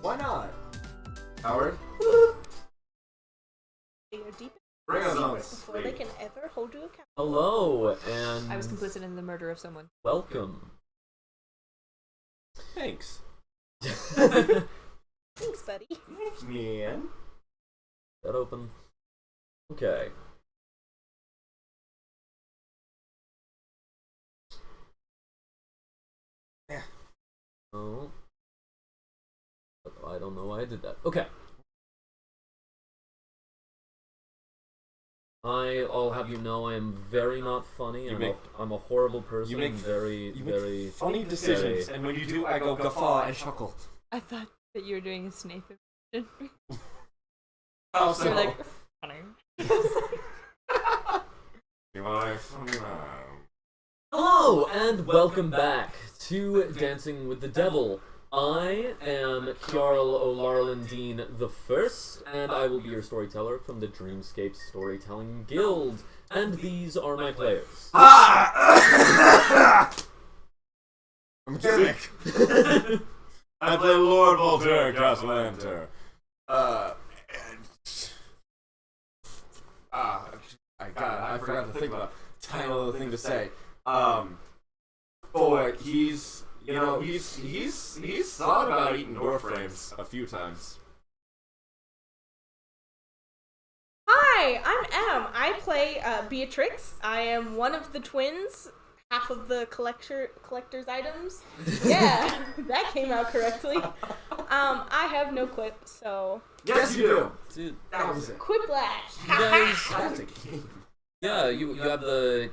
Why not? Howard? They are deep Bring us on. before they can ever hold you accountable. Hello, and I was complicit in the murder of someone. welcome. Thanks. Thanks, buddy. Thanks, man. That open. Okay. Yeah. Oh. I don't know why I did that. Okay. I'll have you know I am very not funny. I'm a horrible person. You make very funny decisions, very... and when you do, I go guffaw and chuckle. I thought that you were doing a Snape impression. Oh, You're like, funny. You are funny now. Hello, and welcome back to Dancing with the Devil. I am Kjarl O'Larlandine the First, and I will be your storyteller from the Dreamscape Storytelling Guild. And these are my players. I'm Gimmick. I play Lord Voltaire Cassalanter. I forgot to think of a tiny little thing to say. Boy, he's thought about eating door frames a few times. Hi, I'm Em. I play Beatrix. I am one of the twins, half of the collector's items. Yeah, that came out correctly. I have no quip, so... Yes, you do! Dude, That was it. Quiplash! you guys... That's a game. Yeah, you have the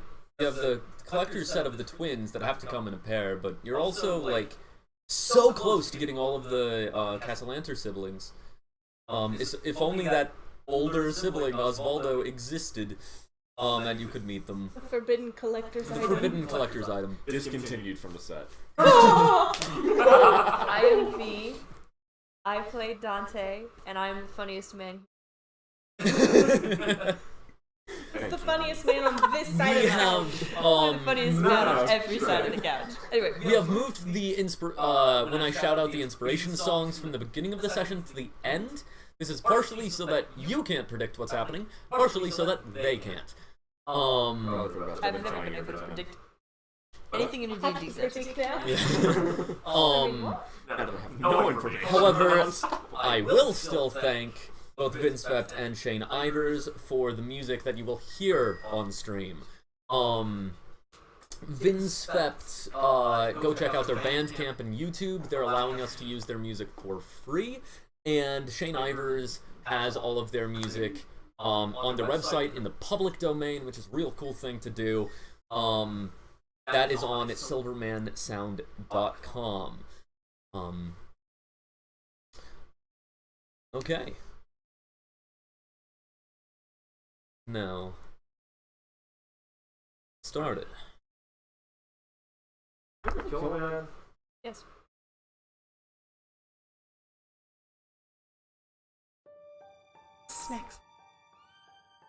collector's set of the twins that have to come in a pair, but you're also like so close to getting all of the Cassalanter siblings. If only that older sibling Osvaldo existed, and you could meet them. The forbidden collector's The item. forbidden collector's item. Discontinued from the set. I am V. I play Dante, and I'm the funniest man. It's the funniest man on this side We of the couch. have I'm the funniest man on no. every side of the couch. Anyway, we have moved the when I shout out the inspiration songs from the beginning of the session to the end. This is partially so that you can't predict what's happening, partially so that they can't. I've never been able to predict anything in a I have D&D to session. predict now. No information. However, I will still thank both Vince Fept and Shane Ivers for the music that you will hear on stream. Vince Fept, go check out their Bandcamp and YouTube. They're allowing us to use their music for free. And Shane Ivers has all of their music on their website in the public domain, which is a real cool thing to do. That is on silvermansound.com. Okay. Now, start it. Yes. Snacks.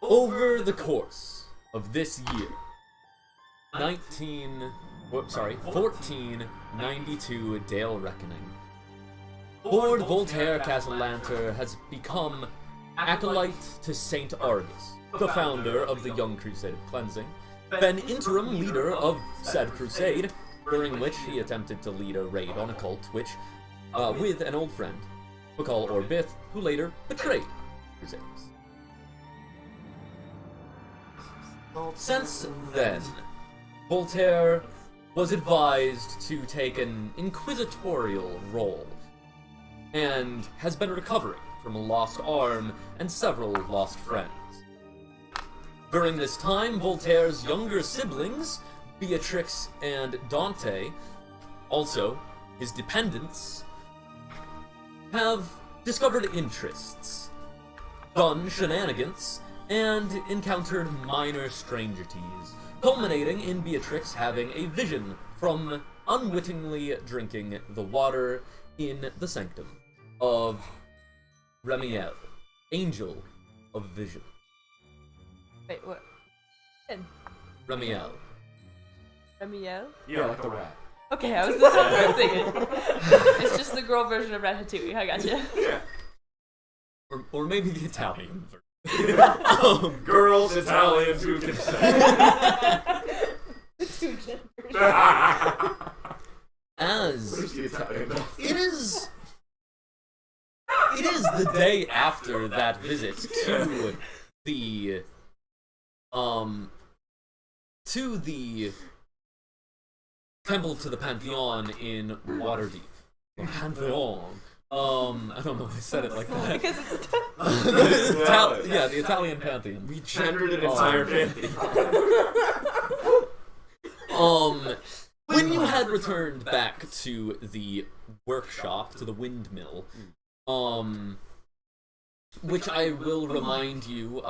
Over the course of this year, 1492 Dale Reckoning, Lord Voltaire Cassalanter has become acolyte to Saint Argus, the founder of the Young Crusade of Cleansing, been interim leader of said crusade, during which he attempted to lead a raid on a cult with an old friend, Bakal Orbith, who later betrayed Crusaders. Since then, Voltaire was advised to take an inquisitorial role, and has been recovering from a lost arm and several lost friends. During this time, Voltaire's younger siblings, Beatrix and Dante, also his dependents, have discovered interests, done shenanigans, and encountered minor strangeties, culminating in Beatrix having a vision from unwittingly drinking the water in the sanctum of Remiel, Angel of Vision. Wait, what? Remiel. Remiel? Yeah, like the rat. Okay, that's what I was thinking. It's just the girl version of Ratatouille. I gotcha. Yeah. Or maybe the Italian version. Girls, Italians, who can say? The two genders. As the Italian? it is the day after that visit to the temple to the Pantheon in Waterdeep. Pantheon. I don't know if I said it like that. Because it's The Italian Pantheon. We gendered an entire pantheon. When you had returned back to the workshop, to the windmill, which I will remind you,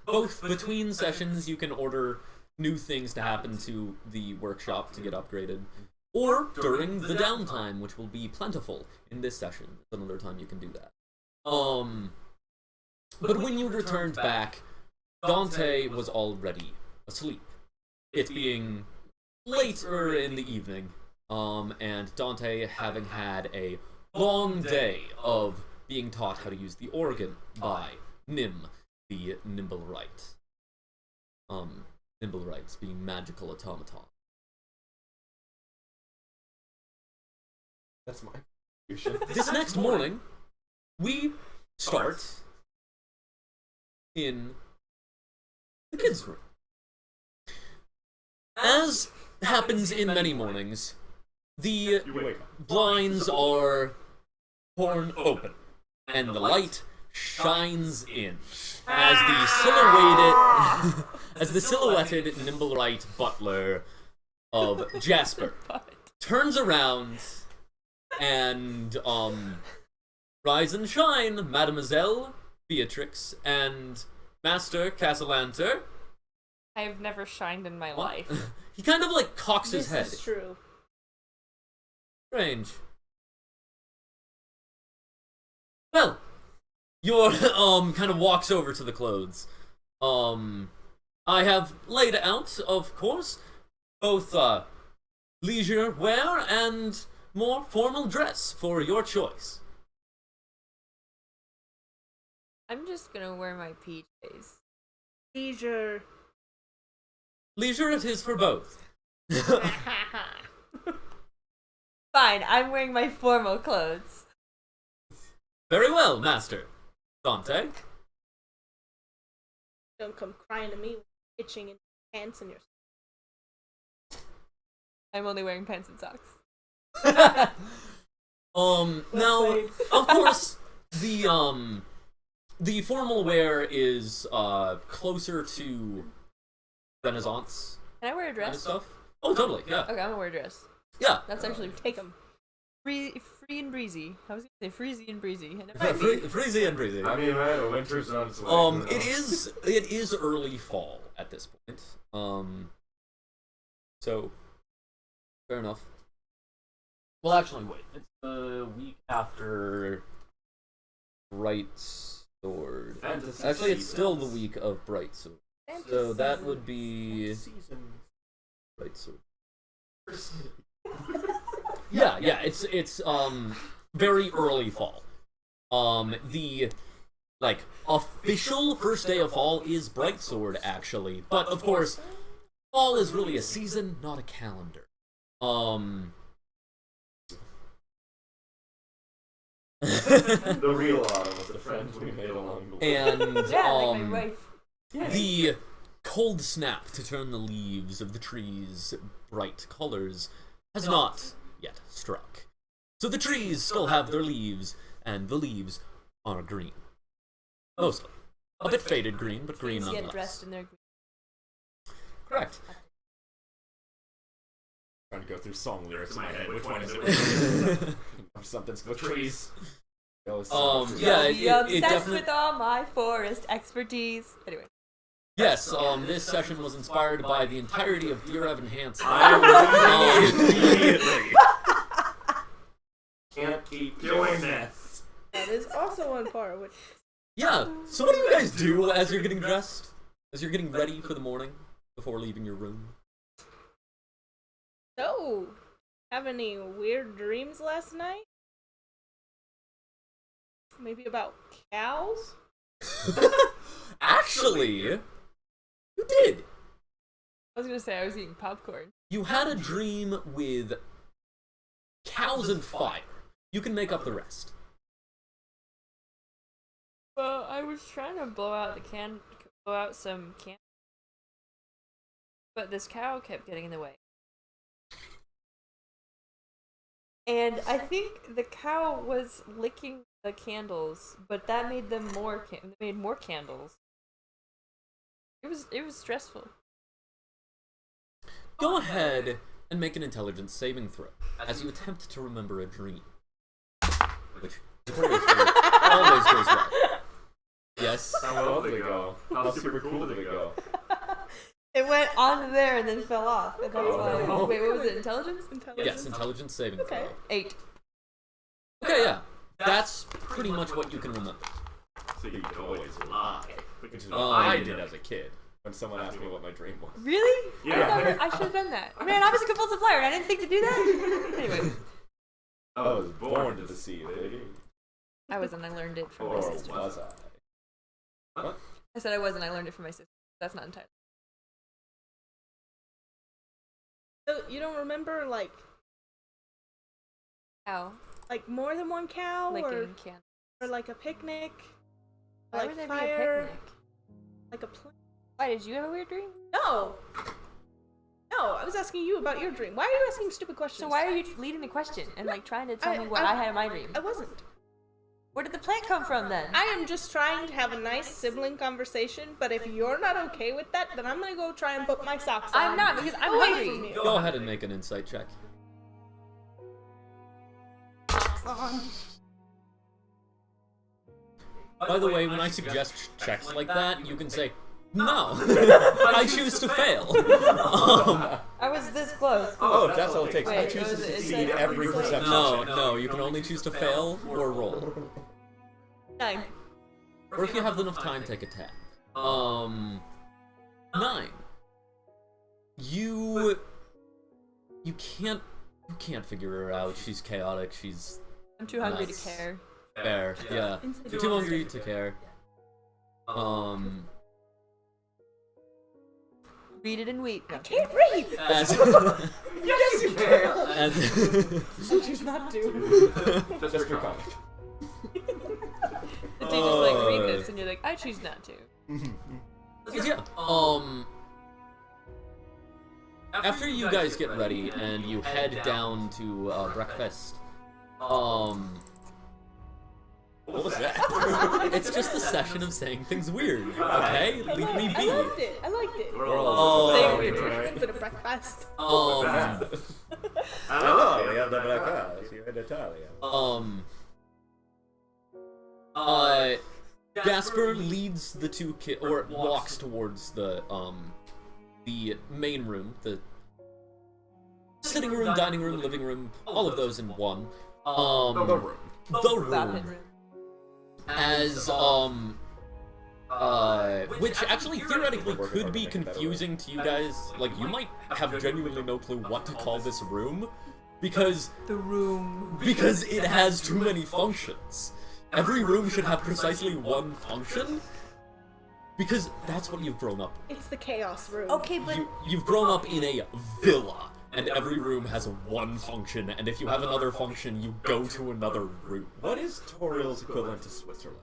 both between sessions you can order new things to happen to the workshop to get upgraded, or during the downtime, which will be plentiful in this session. Another time you can do that. But when you returned back, Dante was already asleep. It being later in the evening, and Dante having had a long day of being taught how to use the organ by Nim, the Nimblewright. Nimblewrights being magical automaton. That's my contribution. This next morning, we start in the kids' room. As happens in many mornings, the You wake up. blinds are torn open, and the light shines in as the silhouetted Nimblewright butler of Jasper turns around and rise and shine, Mademoiselle Beatrix and Master Cassalanter. I've never shined in my life. He kind of like cocks his This head. is true. Strange. Well, your kind of walks over to the clothes. I have laid out, of course, both leisure wear and more formal dress for your choice. I'm just gonna wear my PJs. Leisure. Leisure it is for both. Fine, I'm wearing my formal clothes. Very well, Master Dante. Don't come crying to me with itching in your pants and your. I'm only wearing pants and socks. Now, of course, the formal wear is closer to Renaissance Can I wear a kind dress? of stuff. Oh, totally, yeah. Okay, I'm gonna wear a dress. Yeah. That's actually Take them. free and breezy. I was gonna say freezy and breezy. And it might be. Freezy and breezy. I mean, winter's on its way. Who It knows? is early fall at this point. So fair enough. Well, actually, wait. It's the week after Bright Sword. Fantasy Actually, it's still the seasons. week of Bright Sword. So that would be Season. Bright Sword. Yeah, it's very early fall. The like official first day of fall is Bright Sword actually, but of course, fall is really a season, not a calendar. The real autumn was the friend we made along the way. And Yeah, like my wife. the cold snap to turn the leaves of the trees bright colors has not yet struck. So the trees still have their leaves, and the leaves are green. Mostly. A bit faded green, but green Kids get nonetheless. dressed in their. Correct. Trying to go through song lyrics in my head. Which one is it? Something's the trees. Yeah, Be obsessed it definitely. with all my forest expertise. Anyway. Yes, this session was inspired by the entirety of Dear Evan Hansen. I am leaving immediately. Can't keep doing this. That is also on par with. Yeah, so what do you guys do as you're getting dressed? As you're getting ready for the morning before leaving your room? So, have any weird dreams last night? Maybe about cows? Actually, you did. I was gonna say I was eating popcorn. You had a dream with cows and fire. You can make up the rest. Well, I was trying to blow out some can, but this cow kept getting in the way. And I think the cow was licking the candles, but that made them made more candles. It was stressful. Go ahead and make an intelligence saving throw as you attempt to remember a dream. Which always goes well. Yes? How well did it go? How super cool did it go? It went on there and then fell off. And that's why. Oh. Wait, what was it? Intelligence? Yes, intelligence saving Okay. throw. 8. Okay, yeah. That's pretty much what you can remember. So you could always lie. Which is what Oh, I yeah. did as a kid. When someone asked me what my dream was. Really? Yeah. I should have done that. Man, I was a compulsive liar and I didn't think to do that. Anyway. I was born to deceive, baby. I wasn't. I learned it from Or my sister. was I? What? I said I wasn't. I learned it from my sister. That's not entirely. So you don't remember, like Cow. more than one cow? Licking can. Or like a picnic? Why Like would there fire? be a picnic? Like a plane? Why, did you have a weird dream? No! No, I was asking you about your dream. Why are you asking stupid questions? So why are you leading the question and like trying to tell I- me what I- I had in my dream? I wasn't. Where did the plant come from then? I am just trying to have a nice sibling conversation, but if you're not okay with that, then I'm gonna go try and put my socks on. I'm not, because I'm away hungry. from you. Go ahead and make an insight check. By the way, when I suggest checks like that, you can say, no, I choose to fail. I was this close. Oh, that's all it takes. I Wait, choose to was it- succeed every perception No, check. no, you can only choose to fail or roll. 9. Or if you have enough time, take a tab. 9. You can't figure her out. She's chaotic. She's I'm too hungry Nuts. to care. fair. Yeah, you're too hungry to care. Read it and weep. No. Can't read! As, Yes, you can! as I choose not to. Just for comic. The teacher's like, read this, and you're like, I choose not to. yeah. After you guys get ready and you head down to breakfast, What was that? it's just a session of saying things weird. Okay, leave me I be. liked it. I liked it. We're all Oh. A bit of breakfast. Hello, we have the breakfast. You're in Italia. Gasper leads the two kids, or walks towards the main room, the sitting room, dining room, living room, all of those in one. The room. The Rapid room. room. As, which actually theoretically could be confusing to you guys. Like, you might have genuinely no clue what to call this room, because The room. it has too many functions. Every room should have precisely one function, because that's what you've grown up with. It's the chaos room. Okay, but You've grown up in a villa, and every room has one function, and if you have another function, you go to another room. What is Toriel's equivalent to Switzerland?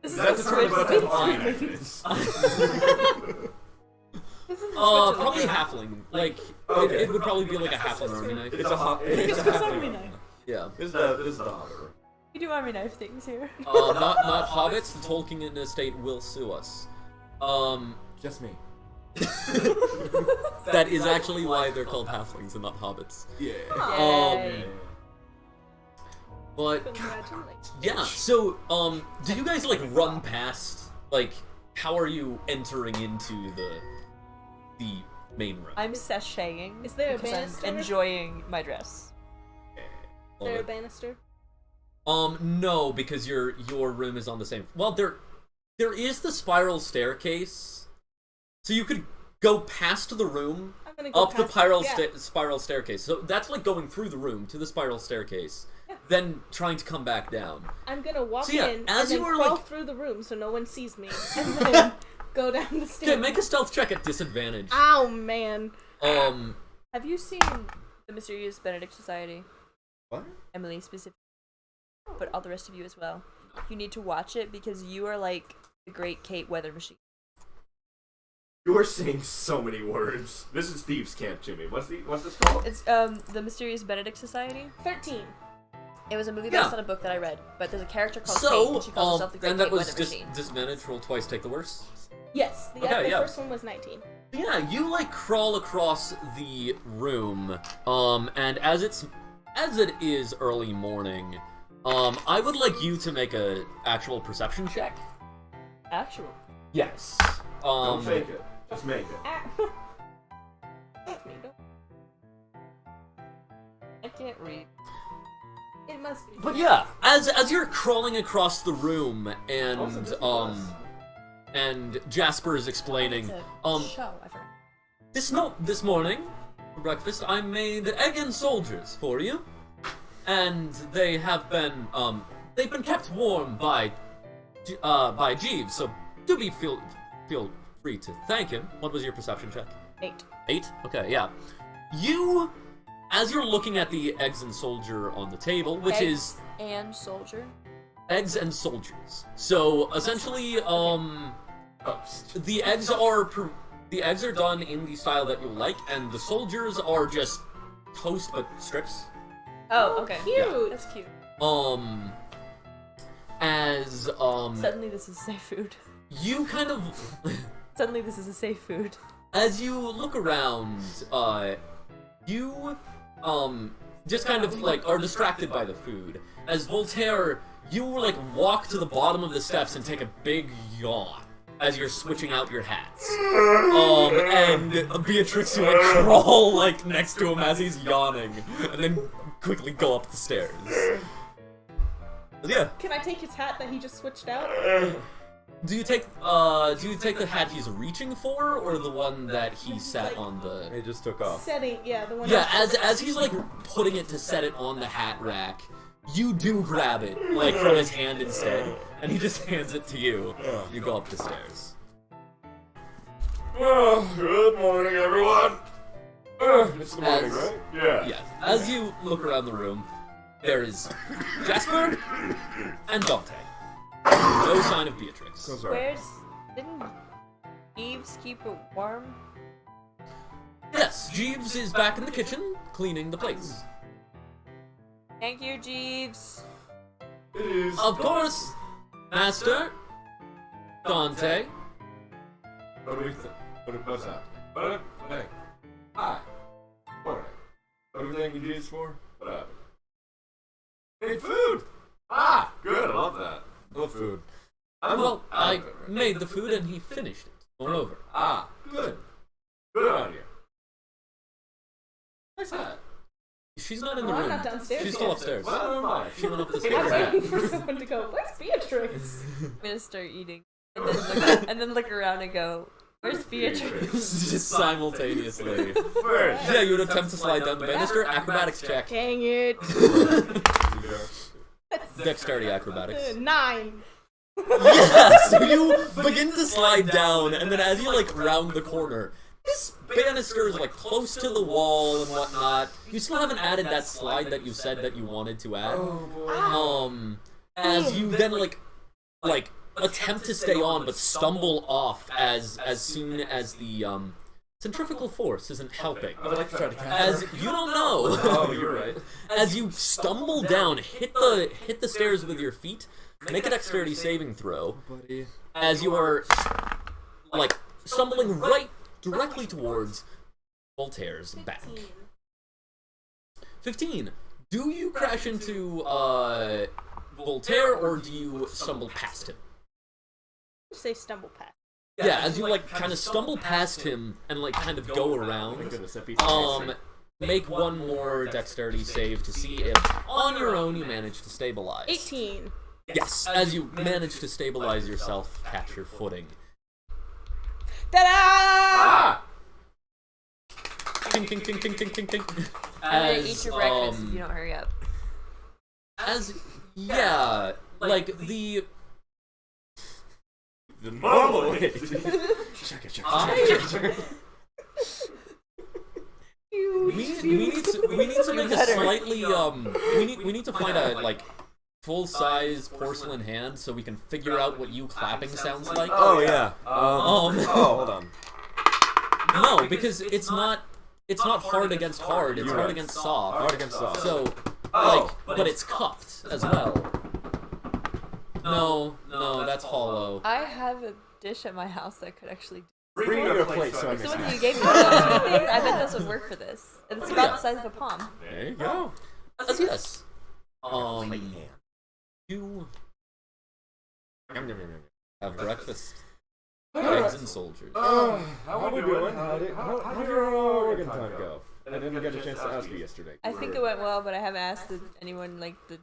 this is That's a term about Swiss- the army is. This is probably halfling. Like, it would probably be like a halfling army knife. It's a It's a Swiss halfling Army army. knife. Yeah. This is the hobbit. We do army knife things here. Not hobbits. The Tolkien estate will sue us. Just me. That is actually why they're called halflings and not hobbits. Yeah. Yay. But Congratulations. yeah, so do you guys like run past? Like, how are you entering into the main room? I'm sashaying. Is there a because banister? I'm enjoying my dress. Is there a banister? No, because your room is on the same. Well, there is the spiral staircase, so you could go past the room gonna go up the past- spiral staircase. So that's like going through the room to the spiral staircase, then trying to come back down. I'm gonna walk So, yeah, in as and you then were, crawl like- through the room so no one sees me, and then go down the stairs. Okay, make a stealth check at disadvantage. Ow, man. Have you seen the Mysterious Benedict Society? What? Emily specifically, but all the rest of you as well. You need to watch it because you are like the great Kate Weather Machine. You're saying so many words. This is Thieves' Camp, Jimmy. What's this called? It's the Mysterious Benedict Society. 13. It was a movie Yeah. based on a book that I read, but there's a character called Kate, So, and she calls herself the Great and that Kate was Weather Machine. disadvantage. Roll twice, take the worst. Yes, the first one was 19. Yeah, you like crawl across the room, and as it is early morning, I would like you to make a actual perception check. Actual. Yes. Don't fake it. Just make it. I can't read. It must be. But yeah, as you're crawling across the room, and Jasper is explaining, It's a show. I forgot. this morning for breakfast I made egg and soldiers for you, and they have been they've been kept warm by Jeeves, so do feel free to thank him. What was your perception check? 8. 8? Okay, yeah. As you're looking at the eggs and soldier on the table, which is and soldier. eggs and soldiers. So essentially, the eggs are done in the style that you like, and the soldiers are just toast but strips. Oh, okay. Cute. That's cute. Suddenly this is safe food. You kind of Suddenly this is a safe food. as you look around, you just kind of like are distracted by the food. As Voltaire, you like walk to the bottom of the steps and take a big yawn as you're switching out your hats. And Beatrix, you like crawl like next to him as he's yawning, and then quickly go up the stairs. Yeah. Can I take his hat that he just switched out? Do you take the hat he's reaching for, or the one that he sat on the? It just took off. Setting, yeah, the one. Yeah, as he's like putting it to set it on the hat rack, you do grab it like from his hand instead, and he just hands it to you. You go up the stairs. Well, good morning, everyone. It's the morning, right? Yeah. Yes. As you look around the room, there is Jasper and Dante. No sign of Beatrix. So sorry. Didn't Eves keep it warm? Yes, Jeeves is back in the kitchen cleaning the plates. Thank you, Jeeves. It is. Of course, Master Dante. What do we think? What's that? Hey. Hi. Morning. What do we thank you, Jesus, for? What happened? Hey, food! Ah! Good, I love that. I love food. Well, I made the food and he finished it. Moreover. Ah, good. Good on you. Nice hat. She's not in the Oh, I'm room. not downstairs She's yet. still upstairs. Well, never mind. She went up the I'm stairs. waiting for someone to go, where's Beatrix? I'm gonna start eating. And then look around and go, where's Beatrix? Just simultaneously. Where? Yeah, you would attempt to slide down the banister. Acrobatics check. Dang it. Dexterity acrobatics. 9. Yes! So you begin to slide down, and then as you like round the corner, this banister is like close to the wall and whatnot. You still haven't added that slide that you said that you wanted to add. As you then like attempt to stay on but stumble off as soon as the centrifugal force isn't helping. I would like to try to catch As her. you don't know. Oh, you're right. As you stumble down, hit the stairs with your feet, make a dexterity saving throw. Buddy. As you are like stumbling right directly towards Voltaire's back. 15. Do you crash into Voltaire or do you stumble past him? Say stumble past. Yeah, as you like kind of stumble past him and like kind of go My around. goodness, that beats Make one more dexterity save to see if on your own you manage to stabilize. 18. Yes, as you manage to stabilize yourself, catch your footing. Ta-da! Ah! ting ting ting ting ting ting ting. I'm gonna eat your breakfast if you don't hurry up. Like the normal way. we need to make a slightly we need to find a like full-size porcelain hand so we can figure out what you clapping sounds like. Oh yeah. Hold on. No, because it's not hard against hard. It's hard against soft. Hard against soft. So but it's cupped as well. No, that's hollow. I have a dish at my house that could actually. Bring your plate so I So can when you snack. gave me those, I bet those would work for this. And it's about the size of a palm. There you go. Yes. Plate hand. You Yum, yum, yum, yum. have breakfast. Alright. Eggs and soldiers. How we doing? How did your Oregon time go? I didn't get a chance to ask you yesterday. I think it went well, but I haven't asked anyone like the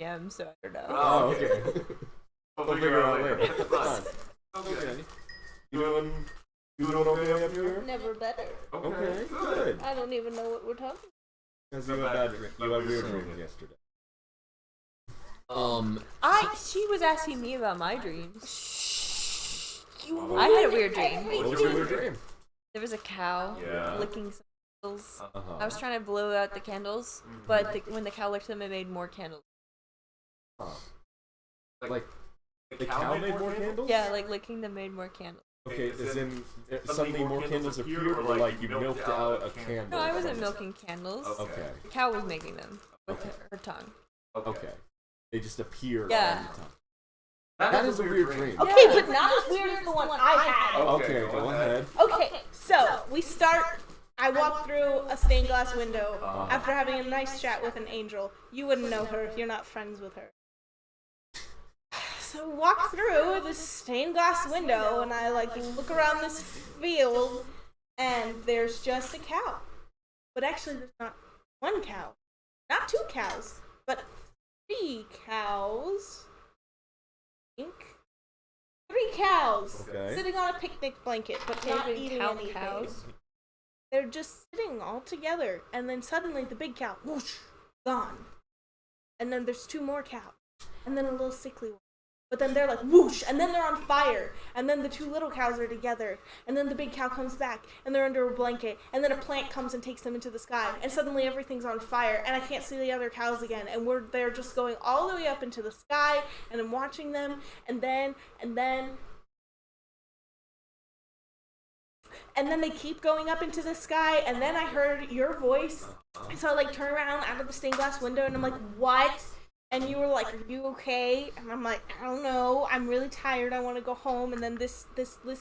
DM, so I don't know. Oh, okay. We'll figure it out later. Fine. Okay. You doing okay up here? Never better. Okay, good. I don't even know what we're talking Because you had weird dreams yesterday. She was asking me about my dreams. about. I had a weird dream. What was your weird dream? There was a cow Yeah. licking some candles. Uh-huh. I was trying to blow out the candles, but when the cow licked them, it made more candles. Like, the cow made more candles? Yeah, like licking them made more candles. Okay, as in, suddenly more candles appeared, or like you milked out a candle? No, I wasn't milking candles. Okay. The cow was making them with her tongue. Okay. They just appear Yeah. all the time. That is a weird dream. Okay, but not as weird as the one I had. Okay, go ahead. Okay, so we start. I walk through a stained glass window after having a nice chat with an angel. You wouldn't know her. You're not friends with her. So walk through this stained glass window, and I like look around this field, and there's just a cow. But actually, there's not one cow, not two cows, but 3 cows. I think 3 cows Okay. sitting on a picnic blanket, but not Even eating count anything. cows? They're just sitting all together, and then suddenly the big cow, whoosh, gone. And then there's 2 more cows, and then a little sickly one. But then they're like whoosh, and then they're on fire, and then the 2 little cows are together, and then the big cow comes back, and they're under a blanket, and then a plant comes and takes them into the sky, and suddenly everything's on fire, and I can't see the other cows again, and they're just going all the way up into the sky, and I'm watching them, and then they keep going up into the sky, and then I heard your voice, and so I like turn around out of the stained glass window, and I'm like, what? And you were like, are you okay? And I'm like, I don't know, I'm really tired, I want to go home. And then this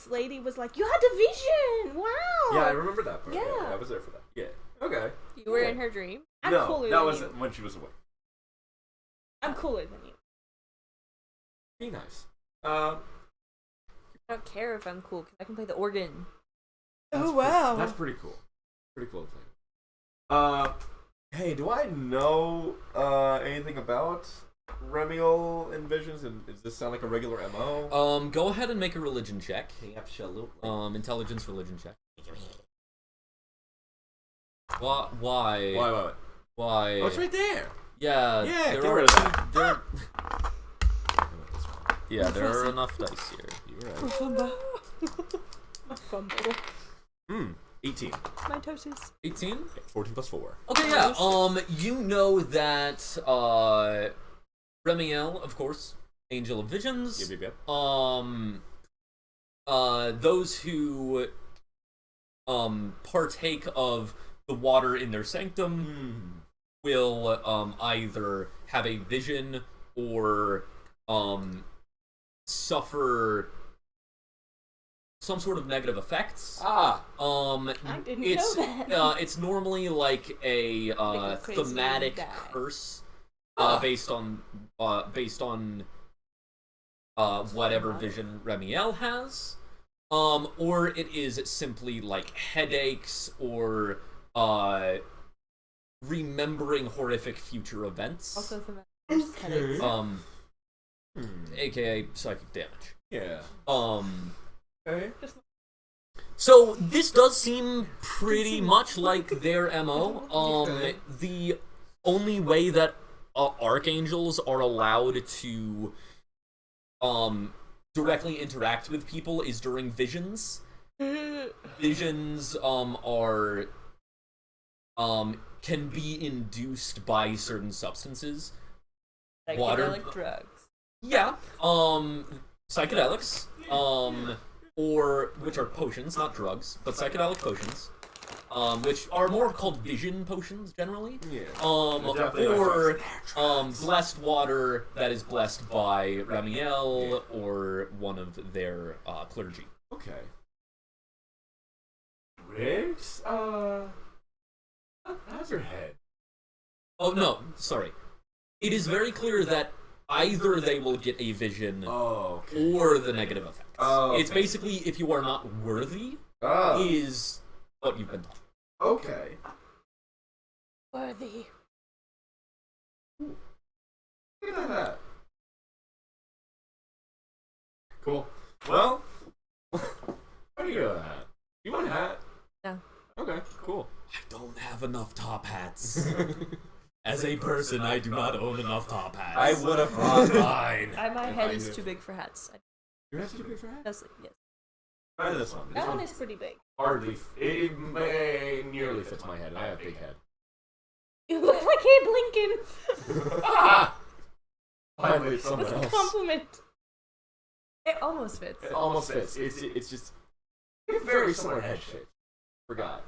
lady was like, you had a vision, wow. Yeah, I remember that part. Yeah. I was there for that. Yeah. Okay. You were in her dream? I'm cooler that than was you. when she was away. I'm cooler than you. Be nice. I don't care if I'm cool, because I can play the organ. That's pretty cool. Pretty cool thing. Hey, do I know anything about Remiel and visions? And does this sound like a regular MO? Go ahead and make a religion check. Absolutely. Intelligence religion check. Why? Why? Oh, it's right there. Yeah. Yeah, there get are rid of that. There, yeah, there are enough dice here. You're right. 18. My toes. 18? 14 plus 4. Okay, yeah. You know that Remiel, of course, Angel of Visions. Yep. Those who partake of the water in their sanctum will either have a vision or suffer some sort of negative effects. I didn't it's know that. it's normally like a go crazy and thematic die. curse based on whatever vision Remiel has, or it is simply like headaches or remembering horrific future events. Also thematic headaches. AKA psychic damage. Yeah. Um, Okay. So this does seem pretty much like their MO. The only way that archangels are allowed to directly interact with people is during visions. Visions are can be induced by certain substances. Psychedelic drugs. Yeah. Psychedelics. Or which are potions, not drugs, but psychedelic potions. Which are more called vision potions generally. Yeah. Or blessed water that is blessed by Ramiel or one of their clergy. Okay. Riggs? How's your head? Oh no, sorry. It is very clear that either they will get a vision or the negative effects. It's basically if you are not worthy is what you've been taught. Okay. Worthy. Look at that. Cool. Well, how do you get a hat? You want a hat? No. Okay, cool. I don't have enough top hats. As a person, I do not own enough top hats. I would have brought mine. My head is too big for hats. Your head's too big for hat? Yes. Try this one. That one is pretty big. Hardly. It nearly fits my head, and I have a big head. You look like Abe Lincoln. Finally, it's someone That's a else. compliment. It almost fits. It almost fits. It's just we have very similar head shape. Forgot.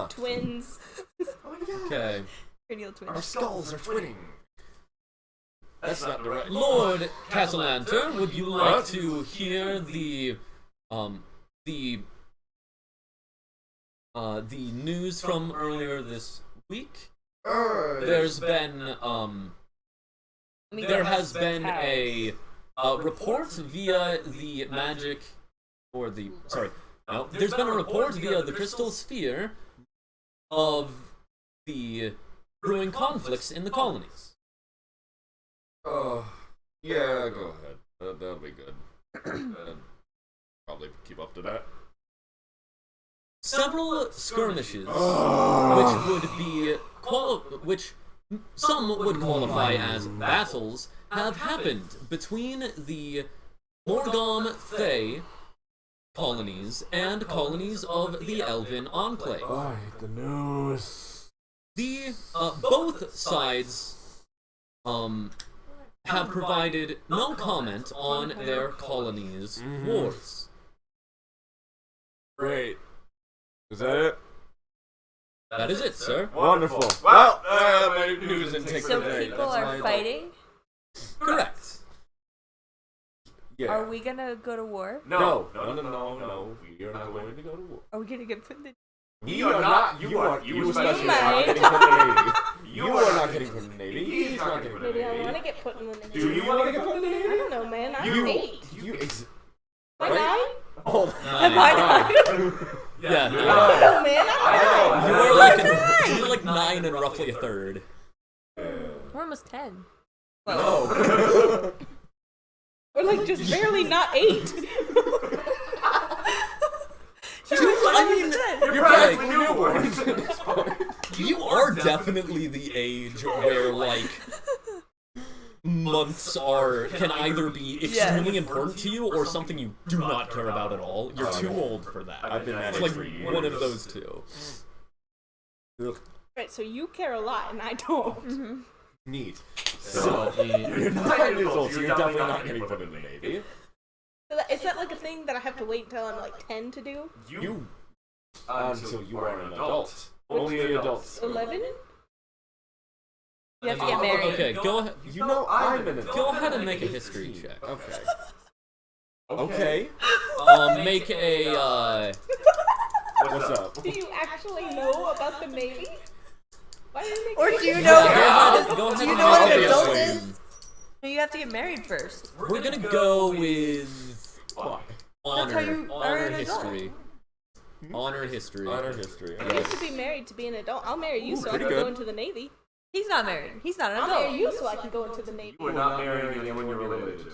Twins. Oh my god. Okay. Cranial twins. Our skulls are twinning. That's not the right. Lord Cassalanter, would you like to hear the news from earlier this week? There's been there has been a report via the magic or the there's been a report via the crystal sphere of the brewing conflicts in the colonies. Yeah, go ahead. That'll be good. Probably keep up to that. Several skirmishes, which some would qualify as battles, have happened between the Morgom Thay colonies and colonies of the Elven Enclave. I hate the news. The both sides have provided no comment on their colonies' wars. Great. Is that it? That is it, sir. Wonderful. Well, my news didn't take So the day. people are fighting? Correct. Yeah. Are we gonna go to war? No. We are not going to go to war. Are we gonna get put in the... We are not. You especially might. are not getting from the Navy. You are not getting from the Navy. He's not getting from the Maybe I Navy. want to get put in the Navy. Do you want to get put in the I Navy? don't know, man. I'm 8. Am I Right? 9? Oh, Am I not? Yeah, I don't know, man. You're like 9 and roughly a third. We're almost 10. No. We're like just barely not 8. You're practically newborns at this point. You are definitely the age where, like, months can either be extremely important to you or something you do not care about at all. You're too old for that. I've been at It's it like for years. one of those two. Right, so you care a lot and I don't. Mm-hmm. Neat. So, You're 9 years old, so you're definitely not getting put in the Navy. So is that like a thing that I have to wait until I'm like 10 to do? You. Until you are an adult. Only adults. 11? You have to get married. Okay, go ahead. You know I'm an adult. Go ahead and make a history check. Okay. Okay. Make a, What's up? Do you actually know about the Navy? Why are you making Or me do you think know? about Go ahead Do you and know what an make a adult history. is? No, you have to get married first. We're gonna go with Why? That's how you are honor an adult. history. Honor history. Honor history. I used to be married to be an adult. I'll marry you so I pretty can good. go into the Navy. He's not married. He's not an I'll adult. marry you so I can go into the Navy. You are not marrying anyone you're related to.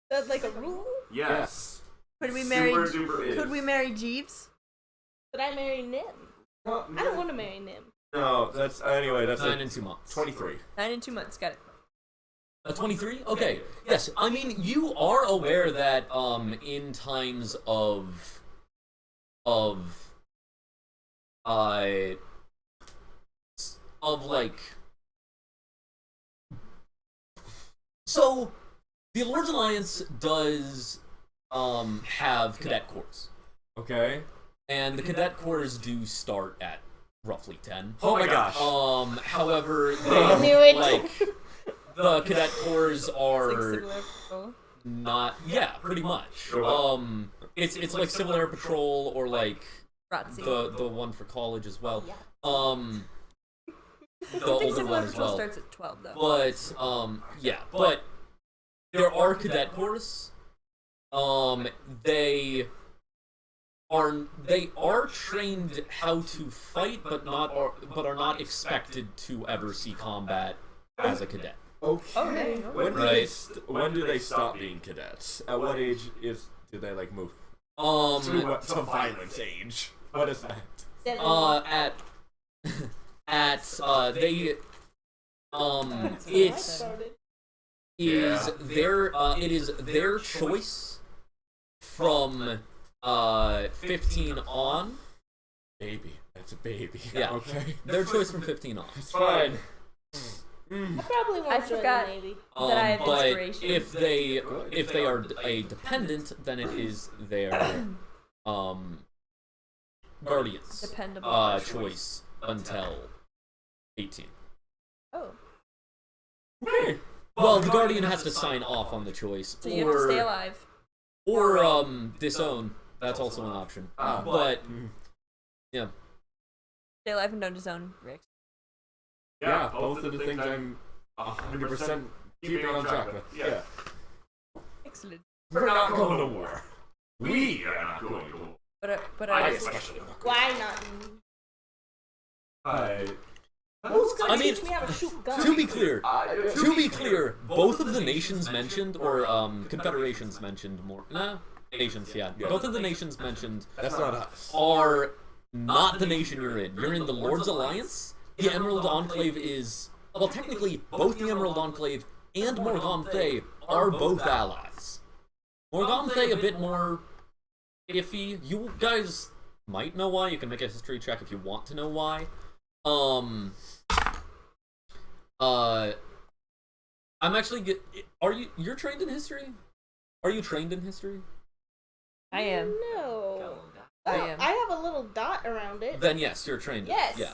That's like a rule? Yes. Could we marry? Super duper is. Could we marry Jeeves? Could I marry Nim? Well, I don't want to marry Nim. No, that's anyway. That's 9 and 2 months. 23. 9 and 2 months. Got it. 23? Okay. Yes. I mean, you are aware that in times of like, so the Lord's Alliance does have cadet corps, Okay. and the cadet corps do start at roughly 10. Oh my gosh. However, I knew it. like the cadet corps are It's like Civil Air Patrol. not, yeah, pretty much. Sure. It's like Civil Air Patrol or like ROTC. the one for college as well. Yeah. The I think older Civil one Air as Patrol well. starts at 12 though. But yeah, but there are cadet corps. They are trained how to fight, but are not expected to ever see combat as a cadet. Okay. Okay. When do they stop being cadets? At what age do they like move to violent age? What is that? They it is their choice from 15 on. Baby. That's a baby. Yeah. Okay. Their choice from 15 on. It's fine. I probably won't I join forgot. the Navy. That I have But inspiration. if they are a dependent, then it is their guardians Dependable. choice until 18. Oh. Okay. Well, the guardian has to sign off on the choice, So you have to stay alive. or disown. That's also an option. But yeah, Stay alive and don't disown Rick. Yeah, both of the things I'm 100% keeping on track with. Yeah. Excellent. We're not going to war. We are not going to war. But I I especially. Why not? Who's gonna I mean, teach me how to shoot guns? to be clear, both of the nations mentioned, or confederations mentioned more. Nah, nations, yeah. Both of the nations mentioned That's not us. are not the nation you're in. You're in the Lord's Alliance. The Emerald Enclave is, well, technically, both the Emerald Enclave and Morganthe are both allies. Morganthe a bit more iffy. You guys might know why. You can make a history check if you want to know why. I'm actually you're trained in history? Are you trained in history? I am. No. I Well, am. I have a little dot around it. Then yes, you're trained. Yes. Yeah.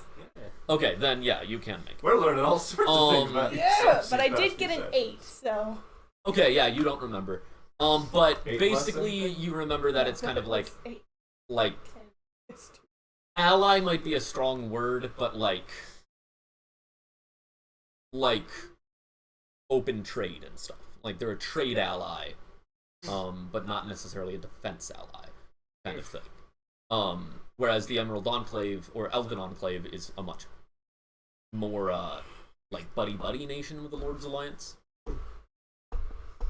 Okay, then yeah, you can make it. We're learning all sorts of things about Yeah, sexy but I fast did get an sex. 8, so. Okay, yeah, you don't remember. But 8 basically plus you remember that it's kind of like It's 8, like 10, it's 2. ally might be a strong word, but like open trade and stuff. Like they're a trade ally, but not necessarily a defense ally kind of thing. Whereas the Emerald Enclave or Elven Enclave is a much more like buddy nation with the Lord's Alliance.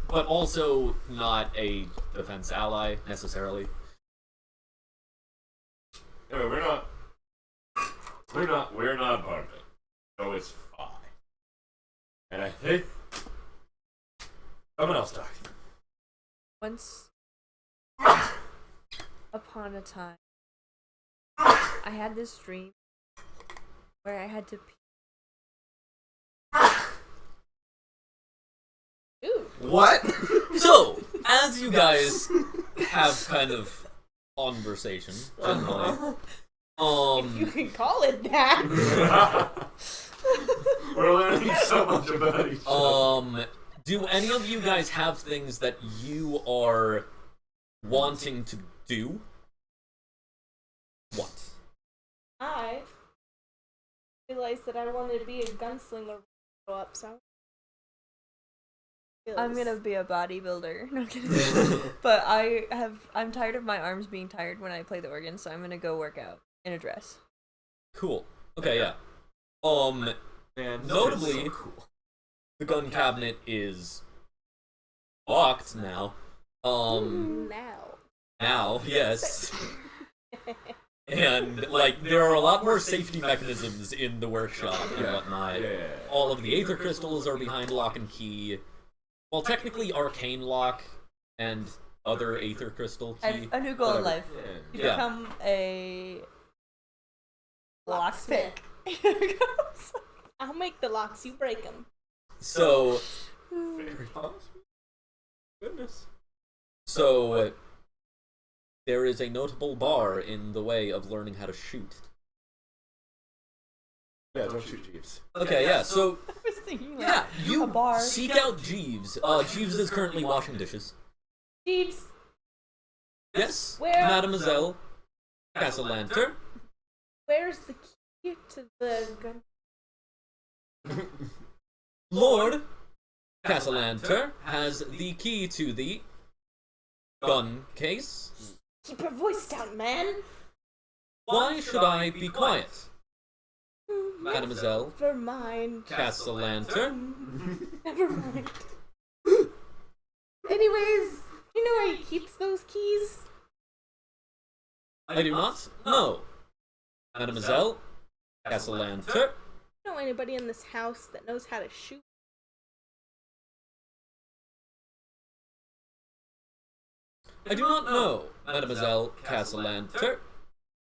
But also not a defense ally necessarily. Anyway, we're not part of it. So it's fine. And I think someone else talking. Once upon a time, I had this dream where I had to pee. Ooh. What? So, as you guys have kind of conversation generally, You can call it that. We're learning so much about each other. do any of you guys have things that you are wanting to do? What? I realized that I wanted to be a gunslinger when I grow up, so. I'm gonna be a bodybuilder. No kidding. But I'm tired of my arms being tired when I play the organ, so I'm gonna go work out in a dress. Cool. Okay, yeah. Man, Notably, so cool. the gun cabinet is locked now. Now. now, yes. And, like, there are a lot more safety mechanisms in the workshop and whatnot. Yeah. All of the Aether Crystals are behind lock and key. Well, technically Arcane Lock and other Aether Crystal key. A new goal in whatever. life. You Yeah. become a locksmith. I'll make the locks, you break them. So, Very possible. Goodness. so there is a notable bar in the way of learning how to shoot. Yeah, don't shoot Jeeves. Okay, yeah, so, I was thinking like yeah, you a bar. seek out Jeeves. Jeeves is currently washing dishes. Jeeves, Yes, Where- Mademoiselle Cassalanter. where's the key to the gun? Lord Cassalanter has the key to the gun case. Keep your voice down, man. Why should I be quiet, Mademoiselle Never mind. Cassalanter? Never mind. Anyways, you know where he keeps those keys? I do not know, Mademoiselle Cassalanter. Know anybody in this house that knows how to shoot? I do not know, Mademoiselle Cassalanter.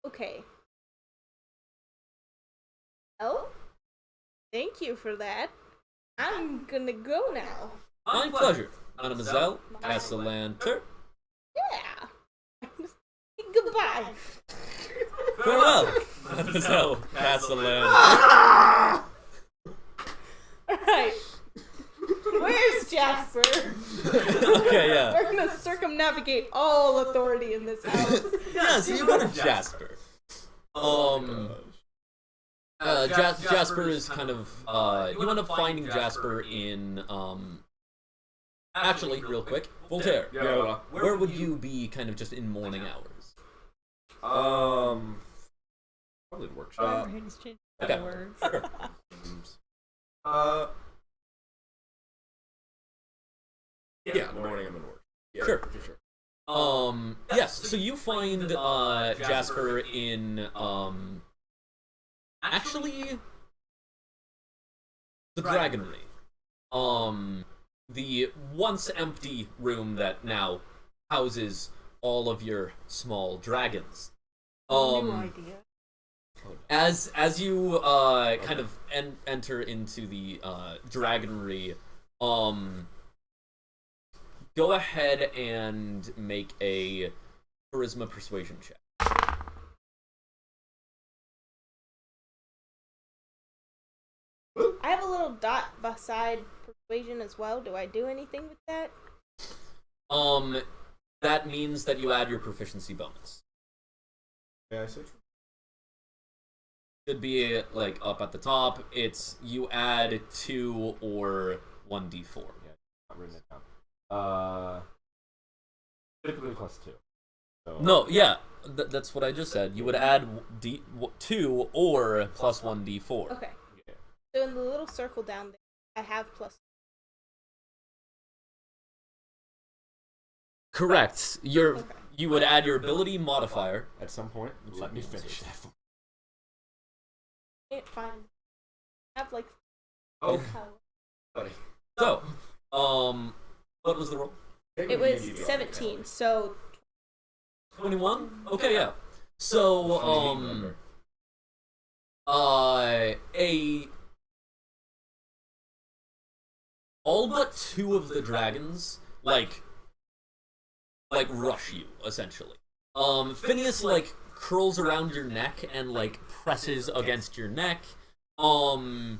Okay. Oh? Thank you for that. I'm gonna go now. My pleasure, Mademoiselle Cassalanter. Yeah. Goodbye. Farewell, Mademoiselle Cassalanter. Alright. Where's Jasper? Okay, yeah. We're gonna circumnavigate all authority in this house. Yeah, so you go to Jasper. Jasper is kind of, you end up finding Jasper in, actually, real quick, Voltaire. Yeah. Where would you be kind of just in morning hours? Probably the My workshop. brain is changing Okay. words. Sure. Yeah, in the morning I'm in work. Yeah, Sure. for sure. Yes, so you find, Jasper in, actually, the Dragonry. The once empty room that now houses all of your small dragons. New idea. As you kind of enter into the Dragonry, go ahead and make a charisma persuasion check. I have a little dot beside persuasion as well. Do I do anything with that? That means that you add your proficiency bonus. Yeah, I see. Should be like up at the top. It's you add 2 or 1d4. Yeah, not written it down. Typically +2. So, No, yeah, that's what I just said. You would add 2 or plus 1d4. Okay. Yeah. So in the little circle down there, I have plus. Correct. You would add your ability modifier. At some point, let me finish that. Can't find. I have like. Oh, Oh. buddy. So, what was the roll? It was 17. So 21? Okay, yeah. So, all but 2 of the dragons, like rush you, essentially. Phineas, like, curls around your neck and, like, presses against your neck. One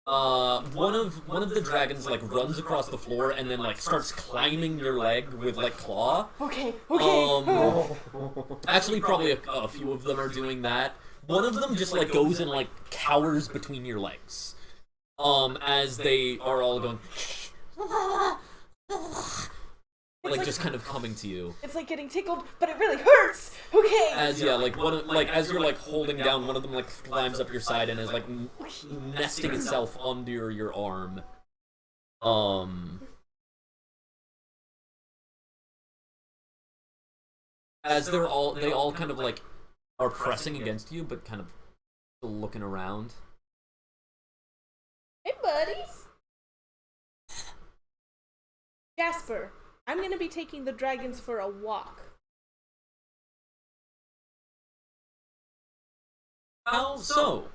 of the dragons, like, runs across the floor and then, like, starts climbing your leg with, like, claw. okay. Actually, probably a few of them are doing that. One of them just, like, goes and, like, cowers between your legs. As they are all going... like, just kind of coming to you. It's like getting tickled, but it really hurts. Okay. As, yeah, like, as you're, like, holding down, one of them, like, climbs up your side and is, like, nesting itself under your arm. as they all kind of like are pressing against you, but kind of still looking around. Hey, buddies. Jasper, I'm gonna be taking the dragons for a walk. How so?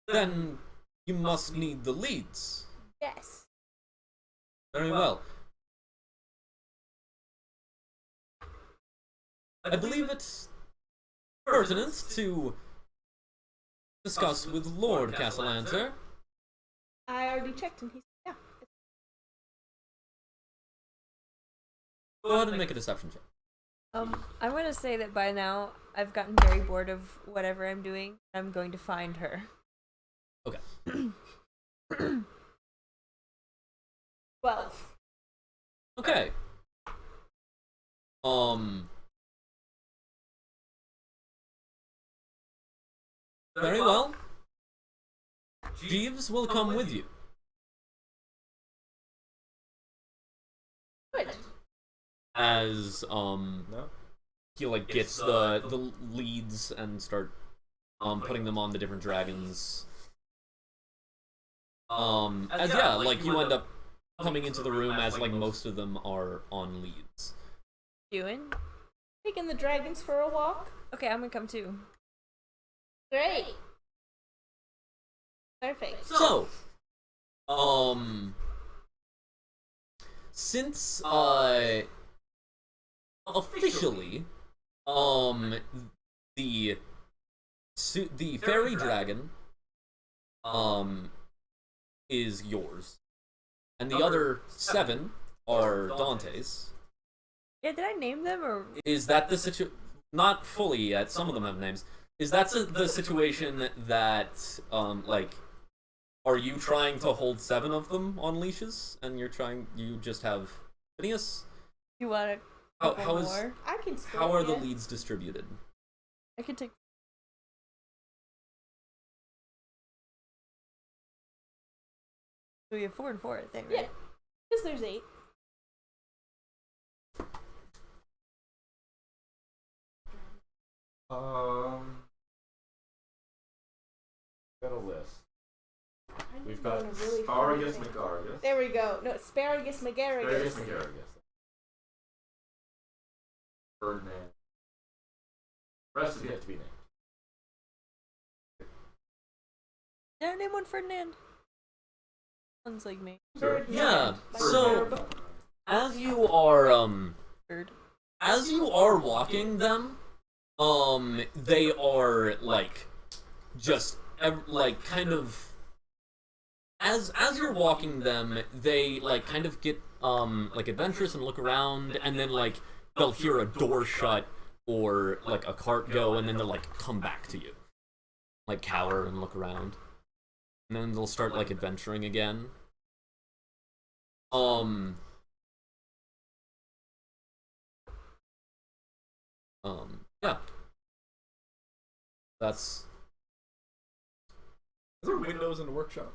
Then you must need the leads. Yes. Very well. I believe it's pertinent to discuss with Lord Cassalanter. I already checked and he said, yeah. Go ahead and make a deception check. I'm gonna say that by now I've gotten very bored of whatever I'm doing. I'm going to find her. Okay. 12. Okay. Very well. Jeeves will come with you. Good. As No? he like gets the leads and start putting them on the different dragons. As yeah, like you end up coming into the room as like most of them are on leads. Doing? Taking the dragons for a walk. Okay, I'm gonna come too. Great. Perfect. So, since officially, the fairy dragon, is yours, and the other 7 are Dante's. Yeah, did I name them or? Is that the Not fully yet. Some of them have names. Is that the situation that, like, are you trying to hold 7 of them on leashes, and you just have Phineas? You want a How couple is more? I can split how are it, the yeah. leads distributed? I can take. So we have 4 and 4, I think, Yeah. right? Because there's 8. Got a list. I We've need got one really Asparagus, funny thing. McAragus. There we go. No, asparagus, magaragus. Asparagus, McAragus. Ferdinand. The rest is yet to be named. Did I name one Ferdinand? Sounds like me. Ferdinand. Yeah, Like so- verb. As you are Bird. as you are walking them, they are like just like kind of as you're walking them, they like kind of get like adventurous and look around, and then like they'll hear a door shut or like a cart go, and then they'll like come back to you, like cower and look around, and then they'll start like adventuring again. Yeah. That's Is there windows in the workshop?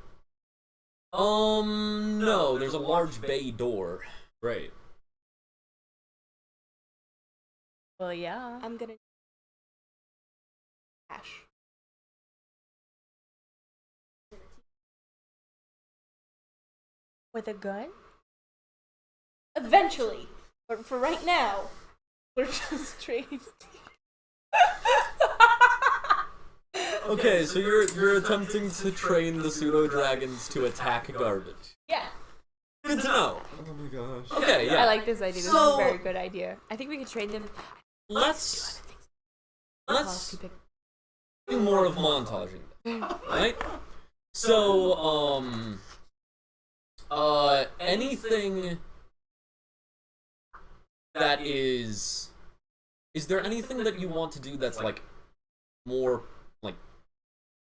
no, there's a large bay door. Great. Well, yeah. I'm gonna. Cash. With a gun? Eventually. But for right now, we're just trading. Okay, so you're attempting to train the pseudo dragons to attack garbage. Yeah. Good to know. Oh my gosh. Okay, yeah. I like this idea. This is So- a very good idea. I think we could train them. Let's Policy pick. do more of montaging, right? So, anything that is there anything that you want to do that's like more like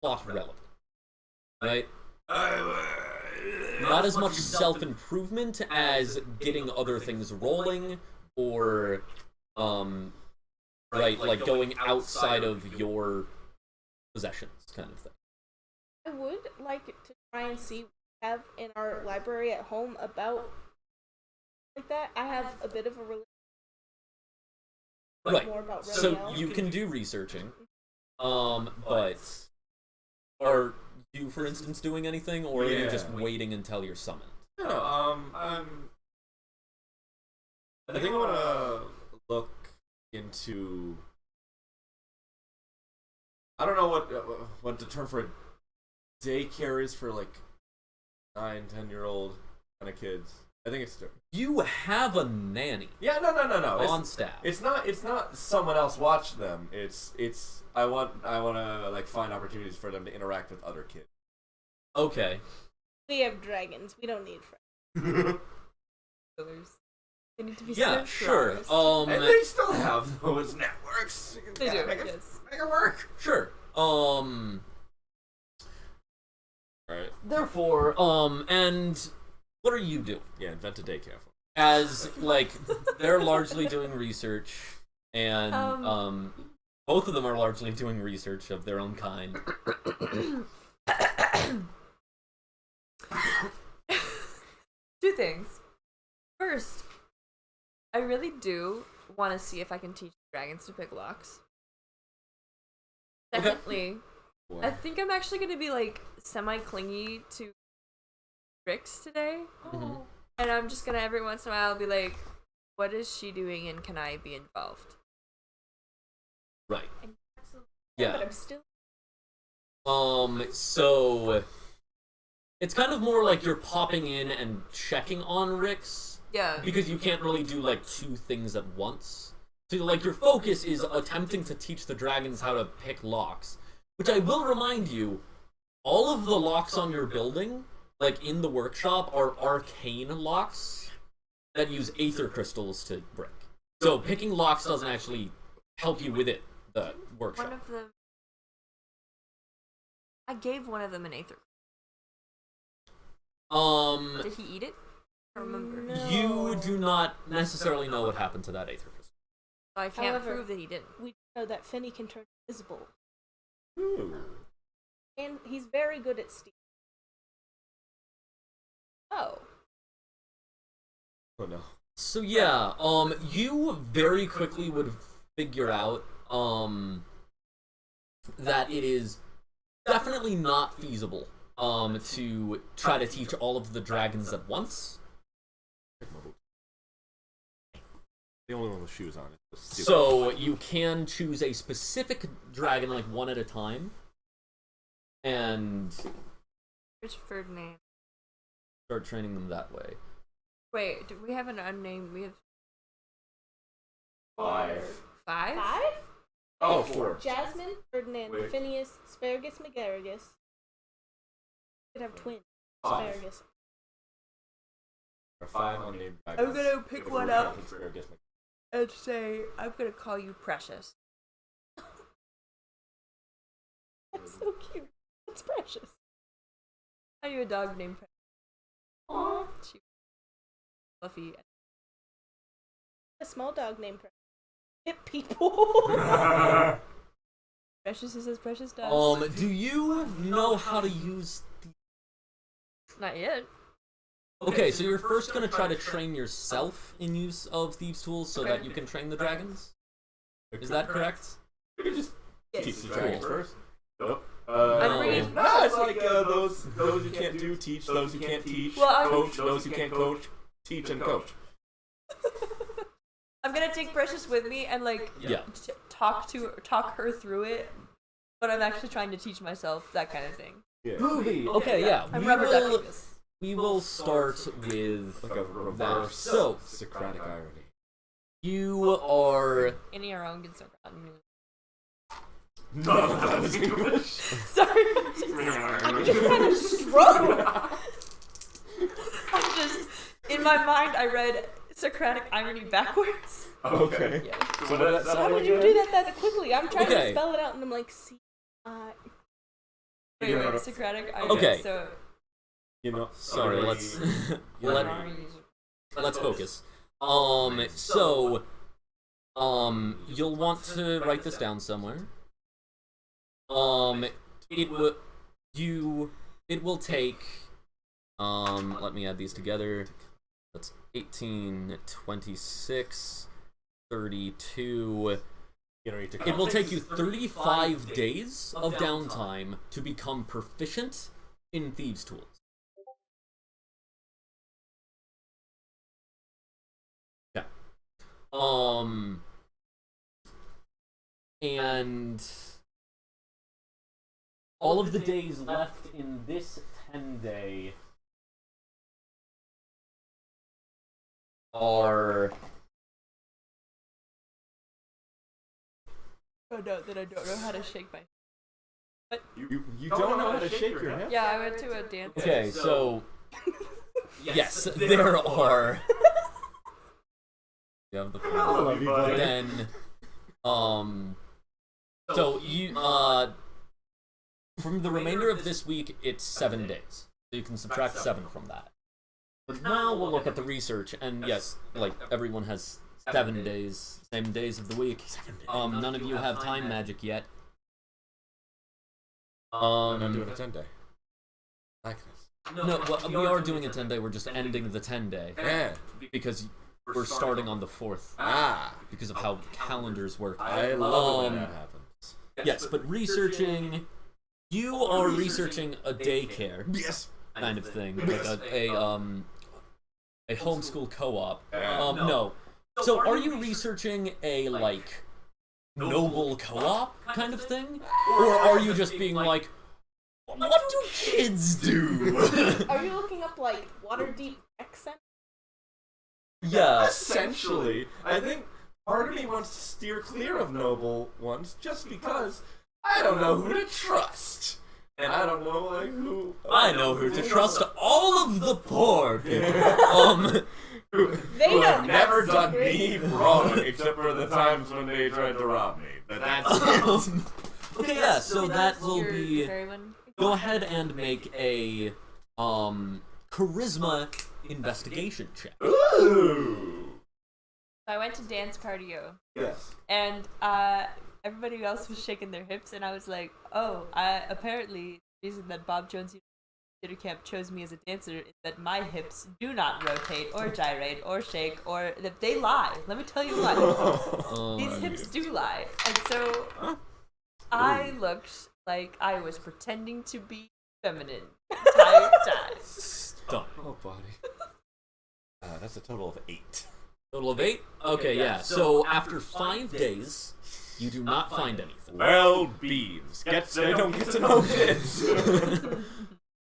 plot relevant, right? Not as much self-improvement as getting other things rolling, or right, like going outside of your possessions kind of thing. I would like to try and see have in our library at home about like that. I have a bit of a Right. more about So Rodiel. you can do researching, but are you, for instance, doing anything, or are you just waiting until you're summoned? No, I think I want to look into. I don't know what the term for a daycare is for like 9, 10-year-old kind of kids. I think it's different. You have a nanny. Yeah, no. On staff. It's not someone else watch them. It's I want to like find opportunities for them to interact with other kids. Okay. We have dragons. We don't need friends. They need to be Yeah, sure. centralized. And they still have those networks. They Yeah, do, Make yes. it work. Sure. Right. Therefore, and what are you doing? Yeah, invent a daycare. As, like, they're largely doing research, and, both of them are largely doing research of their own kind. Two things. First, I really do want to see if I can teach dragons to pick locks. Okay. Secondly, I think I'm actually going to be like semi-clingy to Trix today. Mhm. And I'm just going to every once in a while be like, what is she doing and can I be involved? Right. But Yeah. I'm still. So it's kind of more like you're popping in and checking on Rix, Yeah. because you can't really do like two things at once. So like your focus is attempting to teach the dragons how to pick locks, which I will remind you, all of the locks on your building, like in the workshop, are arcane locks that use aether crystals to break. So picking locks doesn't actually help you with it, the workshop. One of them. I gave one of them an aether. Did he eat it? I don't remember. No. You do not necessarily know what happened to that aether crystal. I can't However- prove that he didn't. We know that Finny can turn invisible, Ooh. and he's very good at stealing. Oh. Oh no. So yeah, you very quickly would figure out, that it is definitely not feasible, to try to teach all of the dragons at once. The only one with shoes on it. So you can choose a specific dragon, like one at a time, and Rich Ferdinand. start training them that way. Wait, do we have an unnamed? We have 5. 5? 5? Oh, 4. Jasmine, Ferdinand, Wait. Phineas, Asparagus, McGarragus. Could have twins. 5. Asparagus. Or 5 unnamed I'm dragons. gonna pick With one a up. asparagus. And say, I'm gonna call you Precious. That's so cute. That's precious. I knew a dog named Precious. Aww. She fluffy. A small dog named Precious. Hit people. Precious is as Precious does. Do you know how to use Not yet. Okay, so you're first gonna try to train yourself in use of thieves' tools so that you can train the dragons? Is that correct? You can just Yes. teach the dragons Cool. first. Nope. I'm bringing- No, it's like those you can't do, teach. Those you can't teach. Well, I'm- Coach. Those you can't coach. Teach and coach. I'm gonna take Precious with me and like Yeah. talk her through it, but I'm actually trying to teach myself that kind of thing. Yeah. Okay, yeah. I'm we rubber will- ducking this. We will start with Like a that. reverse So, Socratic irony. you are... In your own good circle. None of that was English. Sorry. I'm just kind of struggle. I'm just in my mind. I read Socratic irony backwards. Okay. Yeah. So what did that How sound did like you again? do that quickly? I'm trying Okay. to spell it out, and I'm like, You know, Socratic irony. Okay. So You know. Sorry, let's... let's focus. You'll want to write this down somewhere. It will take Let me add these together. That's 18, 26, 32. It will take you 35 days of downtime to become proficient in Thieves' Tools. Yeah. And all of the days left in this 10-day are... Oh no, that I don't know how to shake my... What? You don't know how to shake your head? Yeah, I went to a dance. Okay, so... yes, there are... You have the I love you, buddy. Then, so you, from the remainder of this week, it's 7 days. So you can subtract 7 from that. But now we'll look at the research, and yes, like, everyone has 7 days, same days of the week. None of you have time magic yet. I'm not doing a 10-day. Like this. No, well, we are doing a 10-day, we're just ending the 10-day. Yeah. Because we're starting on the 4th. Because of how calendars work. I love it when that happens. Yes, but researching... You are researching a daycare. Yes. Kind of thing. Like a homeschool co-op. No. So are you researching a, like, noble co-op kind of thing? Or are you just being like, what do kids do? Are you looking up, like, Waterdeep accent? Yeah. Essentially, I think part of me wants to steer clear of noble ones just because I don't know who to trust. And I don't know, like, who... I know who to trust all of the poor people. who They have don't never have done secrets. me wrong, except for the times when they tried to rob me. But that's it. Okay, yeah, so that that's will your be... fairyman? Go ahead and make a, charisma investigation check. Ooh. I went to dance cardio, Yes. and everybody else was shaking their hips, and I was like, oh, apparently the reason that Bob Jones Theater Camp chose me as a dancer is that my hips do not rotate or gyrate or shake, or that they lie. Let me tell you what. These hips do lie. And so I looked like I was pretending to be feminine the entire time. Stop. Oh, buddy. That's a total of 8. Total of 8? Okay, yeah. So after 5 days, you do not find anything. Well, beans. They don't get to know kids.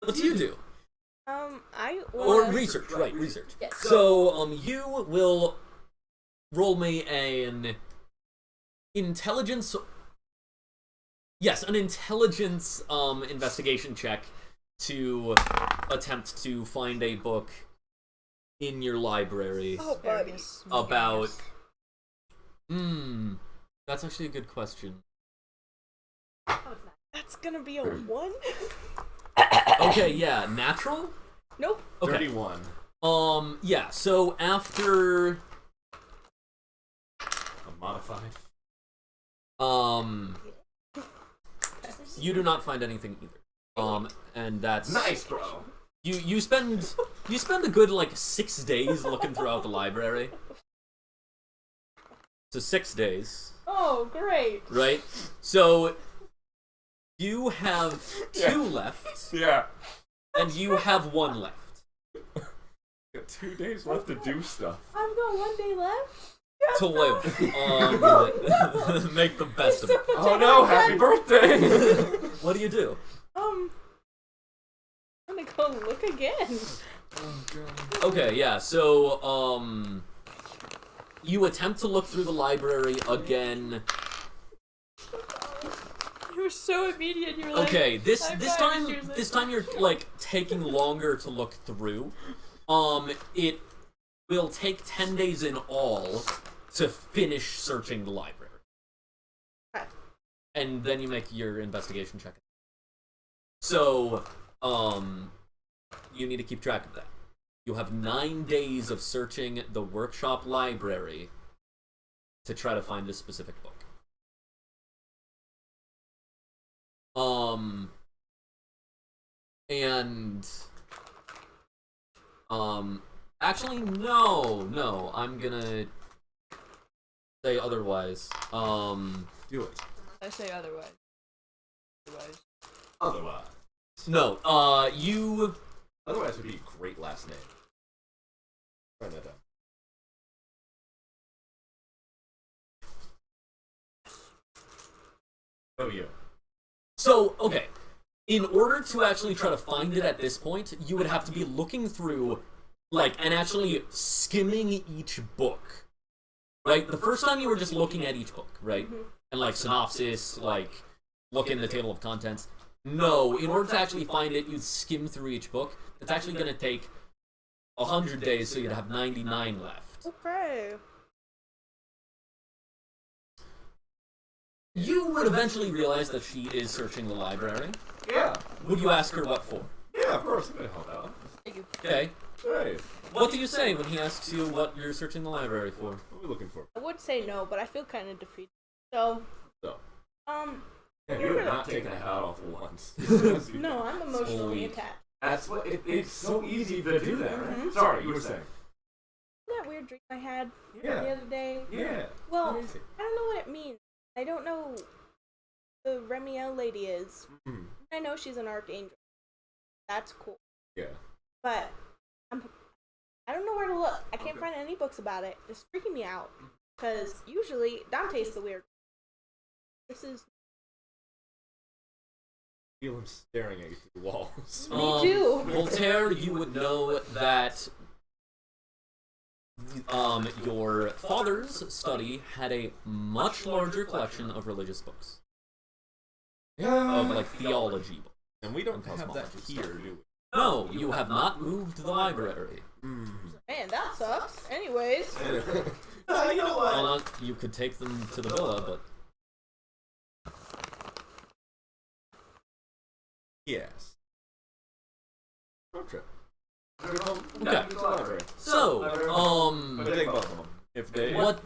What do you do? I Or was... research, right, research. Yes. So, you will roll me an intelligence... Yes, an intelligence, investigation check to attempt to find a book in your library about... That's actually a good question. That's gonna be a 1? Okay, yeah, natural? Nope. Okay. 31. Yeah, so after... A modified. You do not find anything either. And that's... Nice, bro. You spend a good, like, 6 days looking throughout the library. So 6 days. Oh, great. Right? So... You have 2 left, Yeah. and you have 1 left. Got 2 days left to do stuff. I've got 1 day left. To live. Make the best of it. Oh no, happy birthday! What do you do? I'm gonna go look again. Okay, yeah, so, you attempt to look through the library again. You were so immediate. You were like, Okay, this time like, this time you're like taking longer to look through. It will take 10 days in all to finish searching the library. Okay. And then you make your investigation check. So, you need to keep track of that. You have 9 days of searching the workshop library to try to find this specific book. And Actually, no, I'm gonna say otherwise. Do it. I say otherwise. Otherwise. No, you... Otherwise would be a great last name. Write that down. Oh, yeah. So, okay. In order to actually try to find it at this point, you would have to be looking through, like, and actually skimming each book. Right? The first time you were just looking at each book, right? And, like, synopsis, like, look in the table of contents. No, in order to actually find it, you'd skim through each book. It's actually going to take 100 days, so you'd have 99 left. Okay. You would eventually realize that she is searching the library. Yeah. Would you ask her what for? Yeah, of course. I'm gonna help out. Okay. Hey, What do you say when he asks you what you're searching the library for? what are we looking for? I would say no, but I feel kind of defeated. So, So. you're You have really- not taken a hat off once. No, I'm emotionally Sweet. attached. That's what. It's so easy to do that, right? Mhm. Sorry, you were saying. That weird dream I had the Yeah. other day. Yeah. Well, Crazy. I don't know what it means. I don't know who the Remiel lady is. Mhm. I know she's an archangel. That's cool. Yeah. But I don't know where to look. I can't find any books about it. It's freaking me out. Because usually Dante's the weird. This is Feel him staring at you through the walls. Me too. Voltaire, you would know that your father's study had a much larger collection of religious books, Yeah. of like theology books. And we don't and have that cosmology here, stuff. do we? No, you have not moved the library. man, that sucks. Anyways, You know what? Well, you could take them to the villa, but Yes. Road trip. Go home. Okay. Back to the library. so, I'm gonna take both of them. If they. what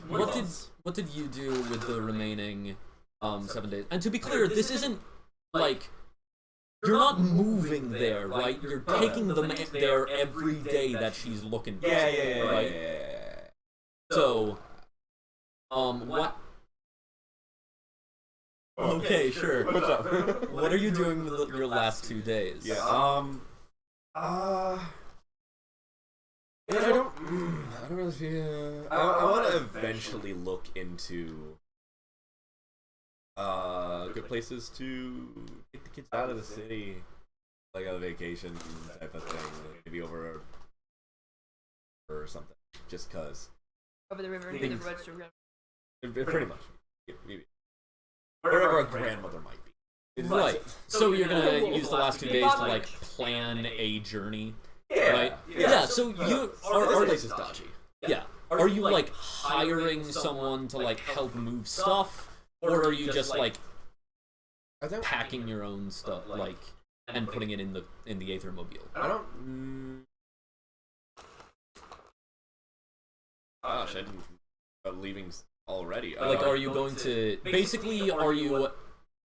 did you do with the remaining 7 days? And to be clear, this isn't like you're not moving there, right? You're taking them there every day that she's looking for. Yeah. Right? So, what? Okay, sure. What's up? What are you doing with your last 2 days? Yeah. I don't really feel. I want to eventually look into good places to get the kids out of the city, like a vacation type of thing, maybe over or something. Just cause. Over the river, near the roads to river. Pretty much. Yeah, maybe. Wherever a grandmother might be. Right. So you're gonna use the last 2 days to like plan a journey, right? Yeah. So you This are place is dodgy. yeah. Are you like hiring someone to like help move stuff, or are you just like packing your own stuff, like and putting it in the Aethermobile? I don't. Gosh, I didn't. Leaving already. Like, are you going to basically? Are you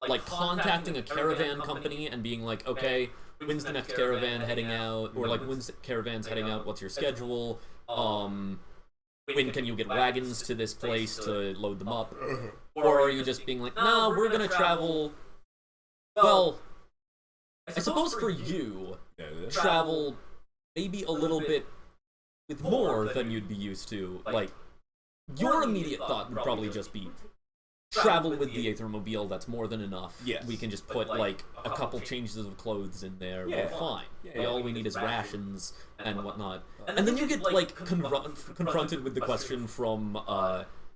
like contacting a caravan company and being like, okay, when's the next caravan heading out, or like when's the caravan's heading out? What's your schedule? When can you get wagons to this place to load them up? Or are you just being like, no, we're gonna travel? Well, I suppose for you, travel maybe a little bit with more than you'd be used to. Like, your immediate thought would probably just be travel with the Aethermobile. That's more than enough. Yes. We can just put like a couple changes of clothes in there. We're fine. All we need is rations and whatnot. And then you get like confronted with the question from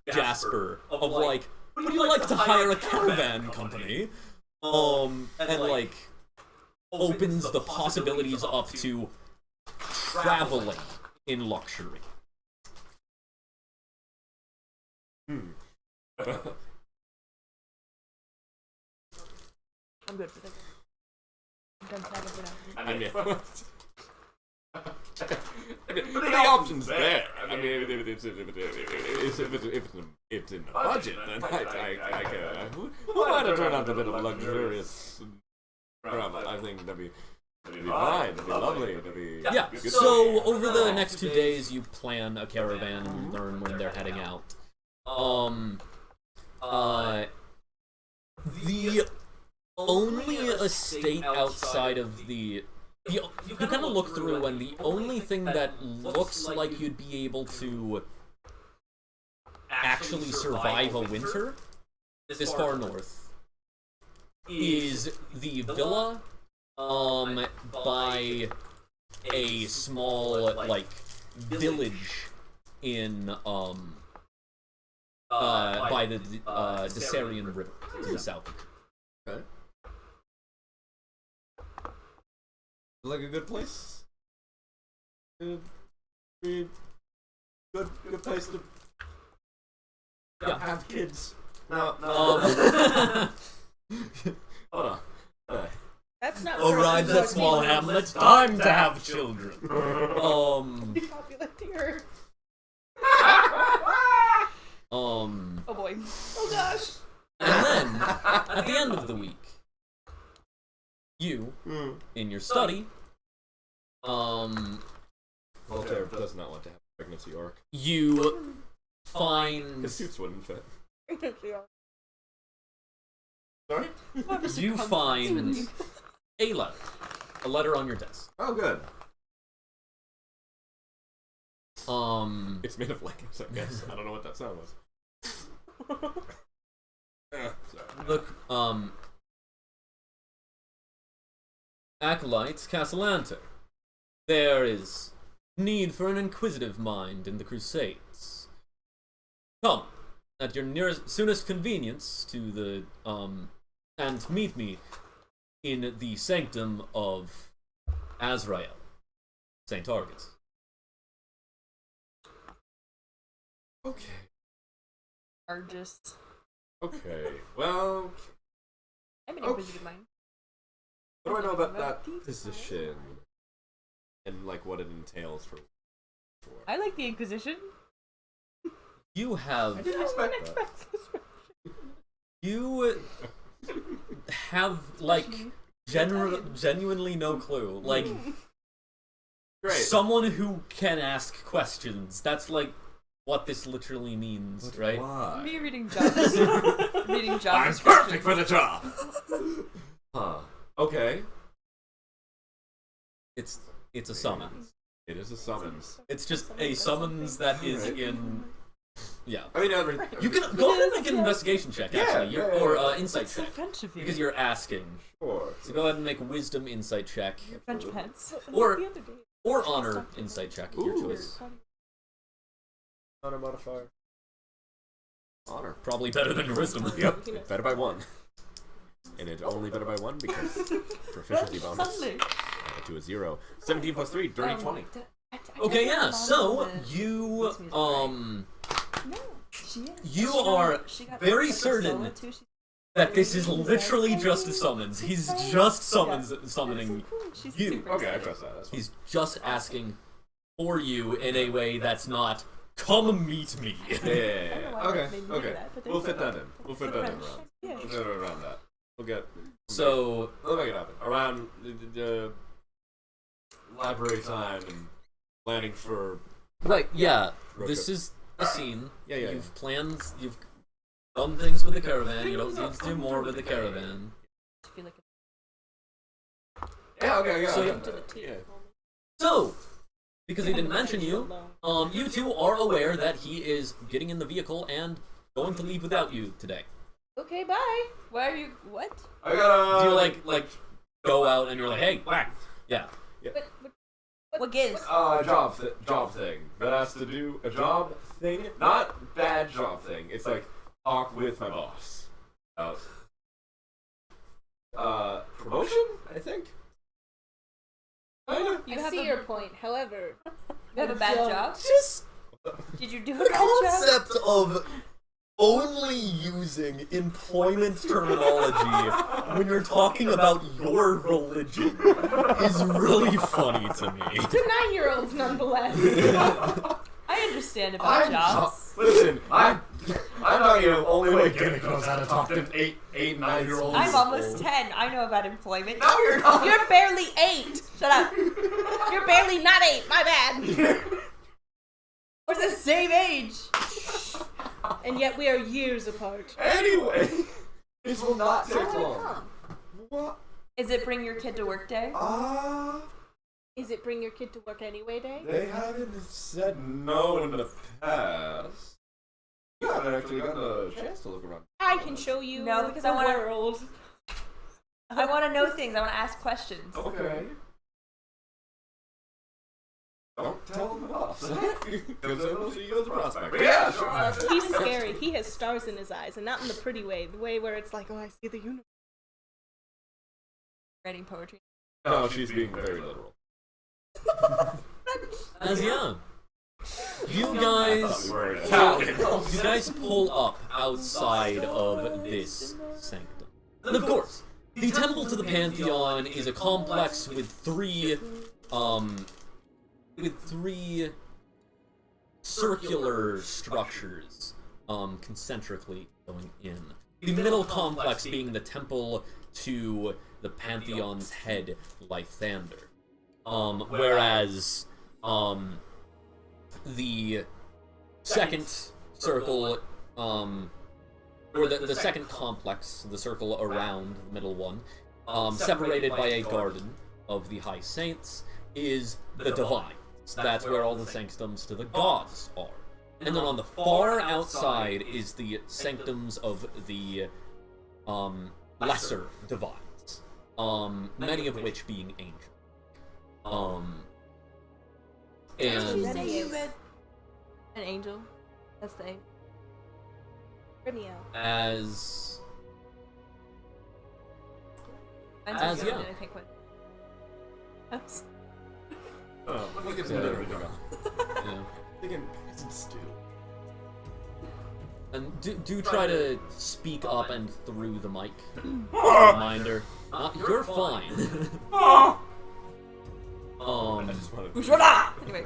Jasper of like, would you like to hire a caravan company? And like opens the possibilities up to traveling in luxury. I'm good for that. I'm done chatting for now. I mean, but the option's there. I mean, if it's in the budget, then I can. Who might have turned out a bit of luxurious travel? I think that'd be. It'll be fine. It'll be lovely. It'll be... Yeah, good. so over the next 2 days, you plan a caravan and learn when they're heading out. The only estate outside of the... You kind of look through, and the only thing that looks like you'd be able to actually survive a winter this far north is the villa by a small, like, village in, by the Desarian River to the south. Okay. Like a good place? Good place to have kids. No. Hold on. That's not. Arrives at small hamlet, time to have children. Popular tier. Oh boy. Oh gosh. And then, at the end of the week, you, in your study, Voltaire does not want to have a pregnancy arc. you find... His suits wouldn't fit. Sorry? You find a letter on your desk. Oh, good. Um, It's made of leggings, I guess. I don't know what that sound was. Sorry. look, Acolytes, Cassalanter. There is need for an inquisitive mind in the Crusades. Come, at your soonest convenience to the, and meet me in the sanctum of Azrael, St. Argus. Okay. Argus. Okay. Well, I'm an Okay. inquisitive mind. what do I know about that position? And, like, what it entails for... I like the Inquisition. You have... I didn't expect that. You have, like, genuinely no clue. Like, Great. someone who can ask questions. That's, like, what this literally means, right? Why? Me reading jobs. Reading job I'm descriptions. perfect for the job! Huh. Okay. It's a summons. It is a summons. It's just a summons that is in... Yeah. I mean, You can go ahead and make an investigation check, actually. Yeah, Or yeah. insight That's so check. French of you. Because you're asking. Sure. So go ahead and make a wisdom insight check. French pants. Or honor insight check, your Ooh. choice. Honor modifier. Honor. Probably better than your wisdom. Yep. It's better by 1. And it's only better by 1 because proficiency bonus Suddenly. to a 0. 17 plus 3, dirty 20. Okay, yeah, so you, you are very certain that this is literally just a summons. He's just summoning you. Okay, I trust that. That's fine. He's just asking for you in a way that's not, come meet me. Yeah. Okay. We'll fit that in. We'll fit that in around. Yeah. We'll fit it around that. We'll get... So, We'll make it happen. Around the library time and planning for... right, yeah, Road this trip. is a scene. Yeah. You've planned, you've done things with the caravan, you don't need to do more with the caravan. Yeah, okay, yeah. So, yeah. yeah. So, because he didn't mention you, you two are aware that he is getting in the vehicle and going to leave without you today. Okay, bye. Why are you? What? I gotta... Do you like go out and you're like, hey, whack? Yeah. What gives? Job thing. That has to do a job thing, not bad job thing. It's like talk with my boss. Promotion, I think. Kinda. I see your point. However, You have a bad job? Just Did you do a the bad job? concept of only using employment terminology when you're talking about your religion is really funny to me. to 9-year-olds nonetheless. I understand about jobs. Listen, I'm I'm talking about only way Gimmick knows how to talk to 8, 9-year-olds. I'm almost 10. I know about employment. No, you're not. You're barely 8. Shut up. You're barely not 8. My bad. We're the same age. And yet we are years apart. Anyway, this will not take How long. come? What? Is it bring your kid to work day? Is it bring your kid to work anyway day? They haven't said no in the past. You haven't actually gotten a chance to look around. I can show you No, because the I wanna- world. I want to know things. I want to ask questions. Okay. Don't tell them the boss. Because then we'll see you as a prospect. But yeah, sure. He's scary. He has stars in his eyes, and not in the pretty way. The way where it's like, oh, I see the universe. Writing poetry. No, she's being very literal. As yeah. You I guys thought we were Italian. you guys pull up outside of this sanctum. And of course, the Temple to the Pantheon is a complex with three circular structures concentrically going in. The middle complex being the temple to the Pantheon's head, Lythander. Whereas the second circle, or the second complex, the circle around the middle one, separated by a garden of the High Saints, is the Divines. That's where all the sanctums to the gods are. And then on the far outside is the sanctums of the lesser divines, many of which being angel. Did you And say you read an angel? That's the angel. Brimio. as Mine's As, a yeah. and I think what. Oops. Oh, look at Yeah. everything. yeah. Thinking peasant stew. And do try to speak up and through the mic. Reminder. You're fine. I just wanted to... Shut up! Anyway.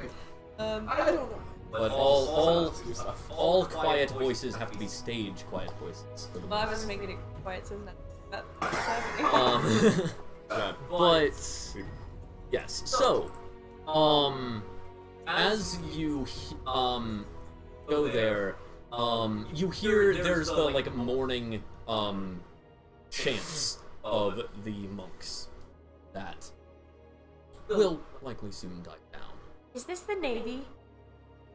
I don't know. But all quiet voices have to be stage quiet voices for the Well, I mics. was making it quiet, so it's not what's happening. But yes, so as you go there, you hear there's the like morning chants of the monks that will likely soon die down. Is this the Navy?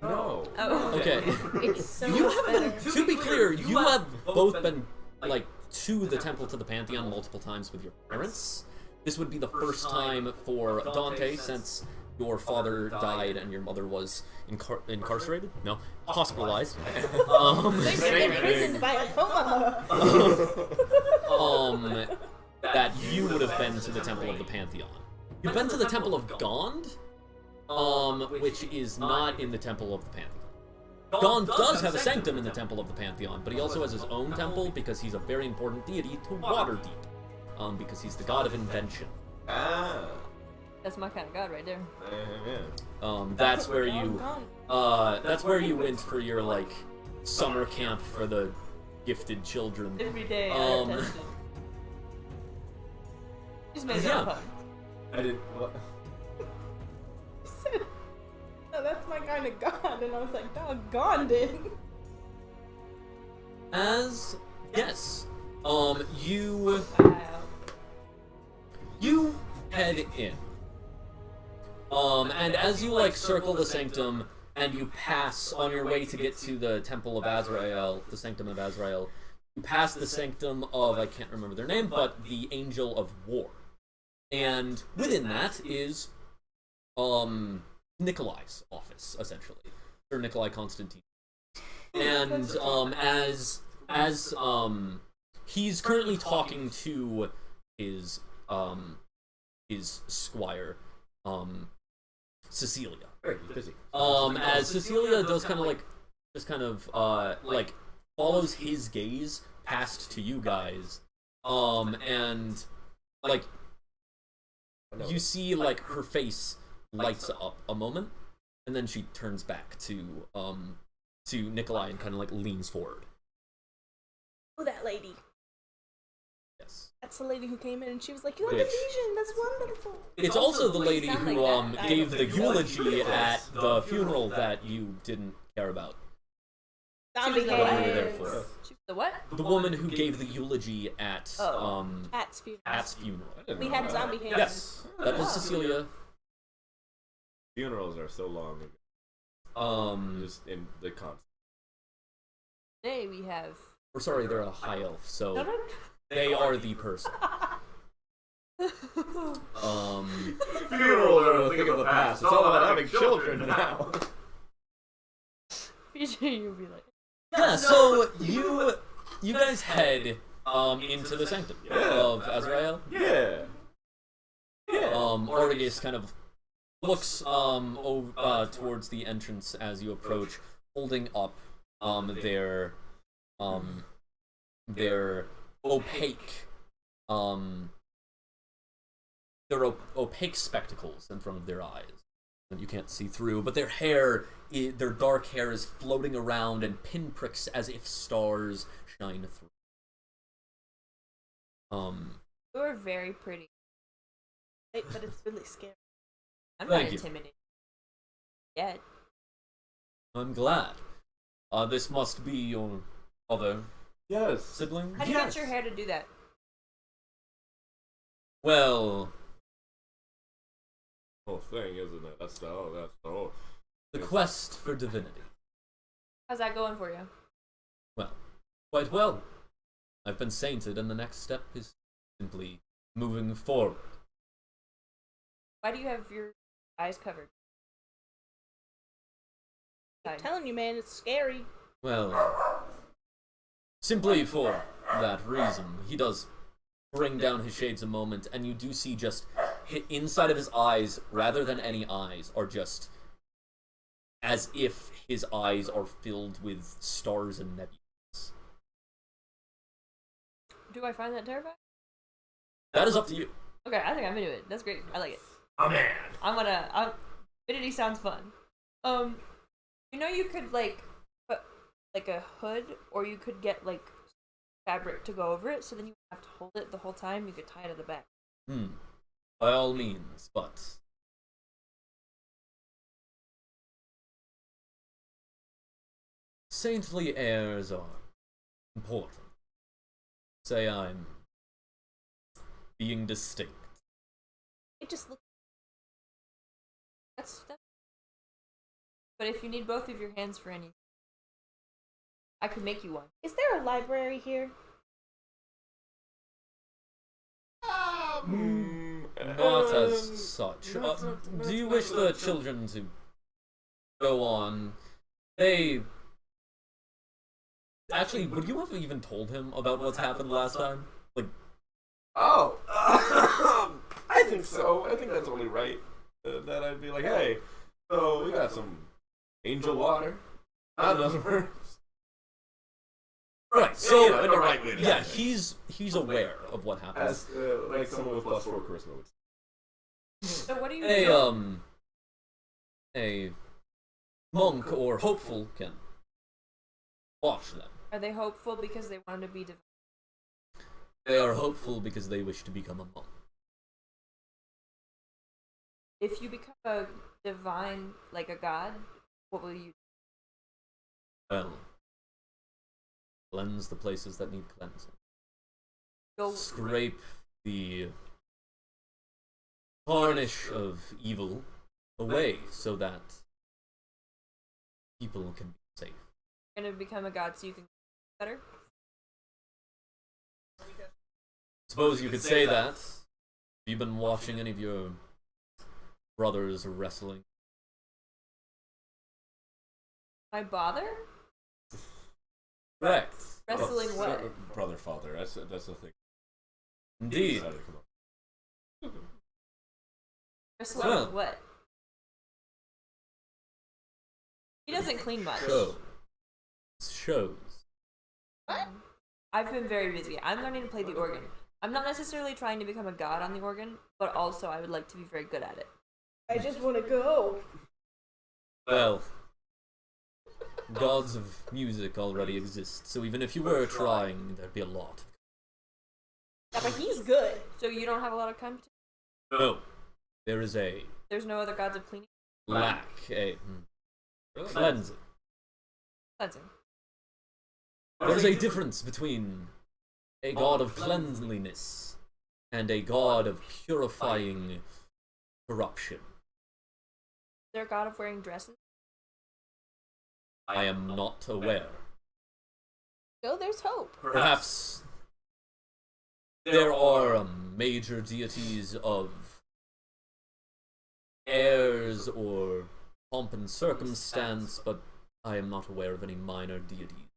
No. Oh. Okay. It's so You much better. have, to be clear, you have both been like to the Temple to the Pantheon multiple times with your parents. This would be the first time for Dante since your father died and your mother was incarcerated? No, hospitalized. They've been imprisoned by a coma. That you would have been to the Temple of the Pantheon. You've been to the Temple of Gond, which is not in the Temple of the Pantheon. Gond does have a sanctum in the Temple of the Pantheon, but he also has his own temple because he's a very important deity to Waterdeep, because he's the god of invention. Ah. That's my kind of god right there. Yeah. That's where you went for your like summer camp for the gifted children. Every day I Um, tested. Just made it Yeah. fun. I didn't... What? No, that's my kind of god, and I was like, doggone it. Yes, you Wow. you head in. And as you like circle the sanctum and you pass on your way to get to the Temple of Azrael, the Sanctum of Azrael, you pass the sanctum of, I can't remember their name, but the Angel of War. And within that is Nikolai's office, essentially. Sir Nikolai Constantine. And as he's currently talking to his squire, Cecilia. Very busy. As Cecilia does kind of like, just kind of like follows his gaze past to you guys, and like you see like her face lights up a moment, and then she turns back to to Nikolai and kind of like leans forward. Oh, that lady. Yes. That's the lady who came in and she was like, "You have a Bitch. vision. That's wonderful." It's also the lady sound who like that. gave the eulogy at the funeral that you didn't care about. Zombie the What you were hands. there for. She was the what? The woman who gave the eulogy at Cat's funeral. At's funeral. We had zombie hands. Yes, that was Cecilia. Funerals are so long. Just in the concept. Today we have. Or sorry, they're a high elf, so No. they are the person. Funerals are a thing of the past. It's all about having children now. You'll be like. Yeah, so you guys head into the sanctum of Azrael. Yeah. Origis kind of looks towards the entrance as you approach, holding up their opaque opaque spectacles in front of their eyes that you can't see through, but their their dark hair is floating around and pinpricks as if stars shine through. You're very pretty. Wait, but it's really scary. I'm Thank not you. intimidated. Yet. I'm glad. This must be your other Yes. sibling? How do you get your hair to do that? Well, Whole thing, isn't it? That's the whole. the quest for divinity. How's that going for you? Well, quite well. I've been sainted, and the next step is simply moving forward. Why do you have your eyes covered? I'm telling you, man, it's scary. Well, simply for that reason, he does bring down his shades a moment, and you do see just inside of his eyes, rather than any eyes, are just as if his eyes are filled with stars and nebulas. Do I find that terrifying? That is up to you. Okay, I think I'm into it. That's great. I like it. A man. Divinity sounds fun. You could like put like a hood, or you could get like fabric to go over it, so then you have to hold it the whole time. You could tie it at the back. By all means, but saintly airs are important. Say I'm being distinct. It just looks. That's. But if you need both of your hands for anything, I could make you one. Is there a library here? Not as such. Do you wish the children to go on? Actually, would you have even told him about what's happened last time? Like, Oh, I think so. I think that's only right. That I'd be like, hey, so we got some angel water. That doesn't work. right? So, in the right way. yeah, he's aware of what happened. As like someone with +4 charisma would say. So what do you? A monk or hopeful can watch them. Are they hopeful because they want to be divine? They are hopeful because they wish to become a monk. If you become a divine, like a god, what will you? Well, cleanse the places that need cleansing. Go Scrape the tarnish of evil away so that people can be safe. gonna become a god so you can get better. Suppose you could say that. Have you been watching any of your brothers wrestling? My bother? Correct. Wrestling what? Brother, father. That's the thing. Indeed. Decided to come up. Wrestling Well. what? He doesn't clean much. Shows. I've been very busy. I'm learning to play the organ. I'm not necessarily trying to become a god on the organ, but also I would like to be very good at it. I just want to go. Well, gods of music already exist, so even if you were trying, there'd be a lot. Yeah, but he's good. So you don't have a lot of competition? No. There is a There's no other gods of cleaning? lack, a cleansing. Cleansing. There's a difference between a god of cleanliness and a god of purifying corruption. Is there a god of wearing dresses? I am not aware. So there's hope. Perhaps there are major deities of airs or pomp and circumstance, but I am not aware of any minor deities.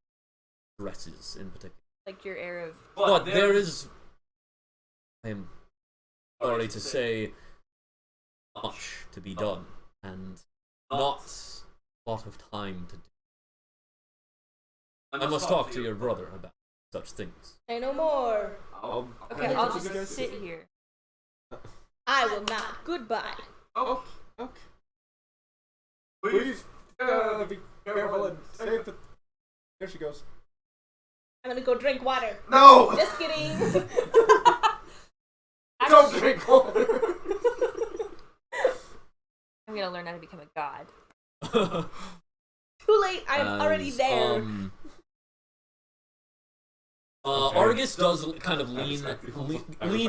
Dresses in particular. Like your air of... But there is, I am sorry to say, much to be done, and not a lot of time to do. I must talk to your brother about such things. Say no more. Okay, I'll just sit here. I will not. Goodbye. Okay. Please, be careful and safe. There she goes. I'm gonna go drink water. No! Just kidding. Don't drink water! I'm gonna learn how to become a god. Too late. I'm already there. Argus does kind of lean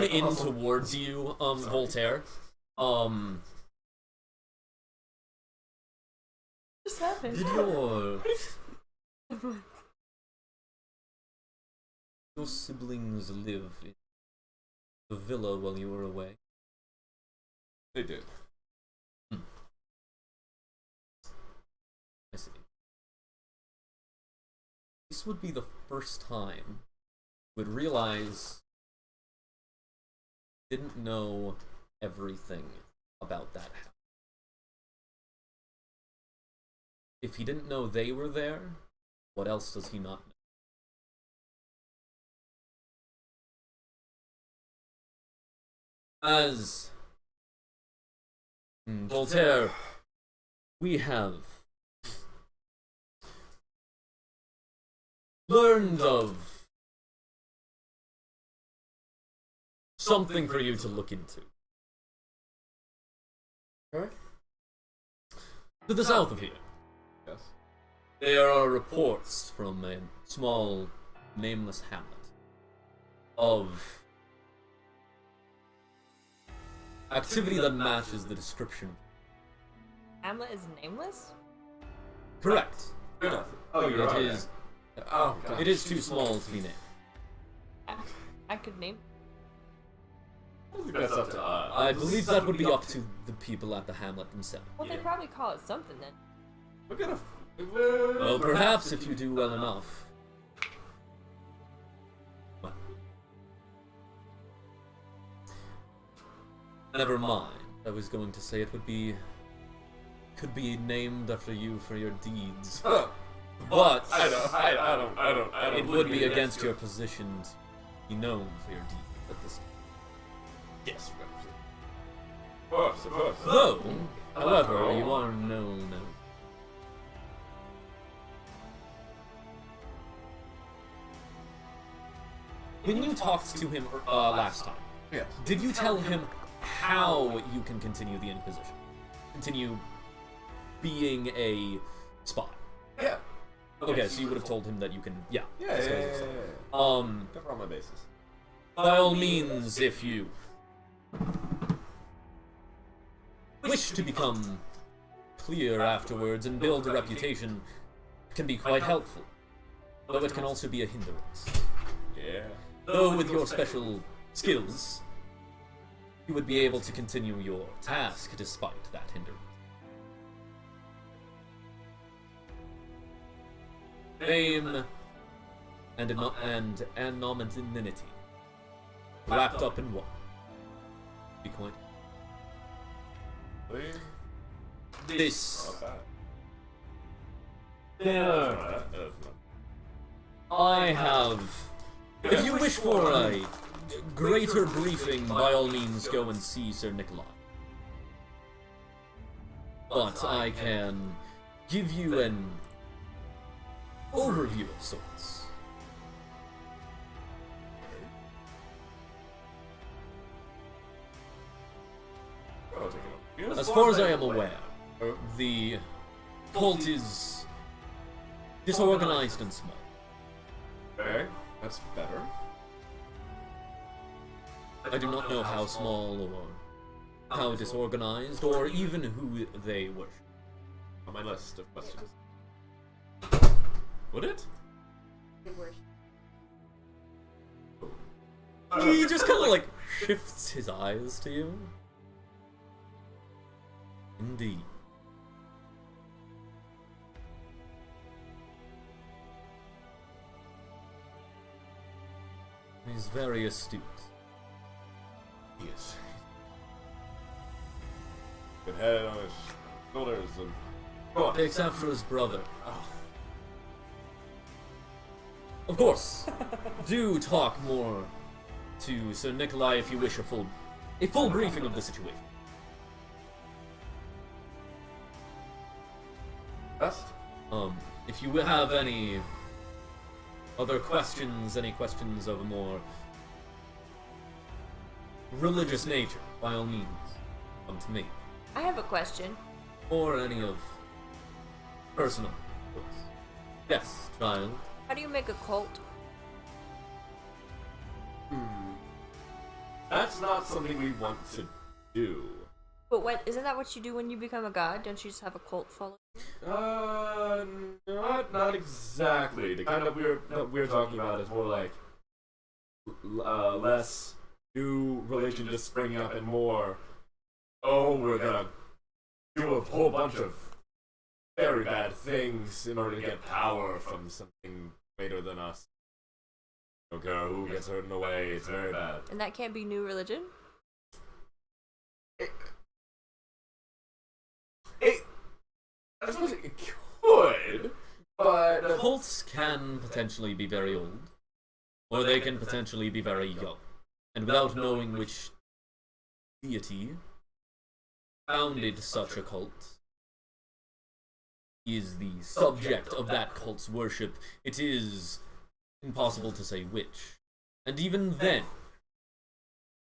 in towards you, Voltaire. Just happened. Did your siblings live in the villa while you were away? They did. I see. This would be the first time you would realize you didn't know everything about that house. If he didn't know they were there, what else does he not know? As Voltaire, we have learned of something for you to look into. Alright. To the south of here, Yes. there are reports from a small, nameless hamlet of activity that matches the description. Hamlet is nameless? Correct. Oh, you're right. It is. Oh, gosh. It is too small to be named. I could name... I think that's up to us. I believe that would be up to the people at the hamlet themselves. Well, they probably call it something then. We're gonna... Well, perhaps if you do well enough. Well. Never mind. I was going to say it would be... could be named after you for your deeds. But I don't. it would be against your position to be known for your deeds at this time. Yes, of course. Though, however, you are known. When you talked to him last time, Yes. did you tell him how you can continue the Inquisition? Continue being a spy? Yeah. Okay, so you would have told him that you can. Yeah. Yeah. Cover all my bases. By all means, if you wish to become clear afterwards and build a reputation, it can be quite helpful. Though it can also be a hindrance. Yeah. Though with your special skills, you would be able to continue your task despite that hindrance. Fame and anonymity wrapped up in one. Be quite. This. Yeah. I have. If you wish for a greater briefing, by all means go and see Sir Nikolai. But I can give you an overview of sorts. I'll take it up. As far as I am aware, the cult is disorganized and small. Okay, that's better. I do not know how small or how disorganized or even who they worship. On my list of questions. Would it? He just kind of like shifts his eyes to you. Indeed. He's very astute. Yes. Good head on his shoulders and... Go on. Except for his brother. Of course. Do talk more to Sir Nikolai if you wish a full briefing of the situation. Best? If you have any other questions, any questions of a more religious nature, by all means, come to me. I have a question. Or any of personal, of course. Yes, child. How do you make a cult? That's not something we want to do. But what isn't that what you do when you become a god? Don't you just have a cult following? Not exactly. The kind that we're talking about is more like less new religion just springing up and more. Oh, we're gonna do a whole bunch of very bad things in order to get power from something greater than us. Don't care who gets hurt in the way. It's very bad. And that can't be new religion? I suppose it could, but Cults can potentially be very old, or they can potentially be very young. And without knowing which deity founded such a cult, is the subject of that cult's worship, it is impossible to say which. And even then,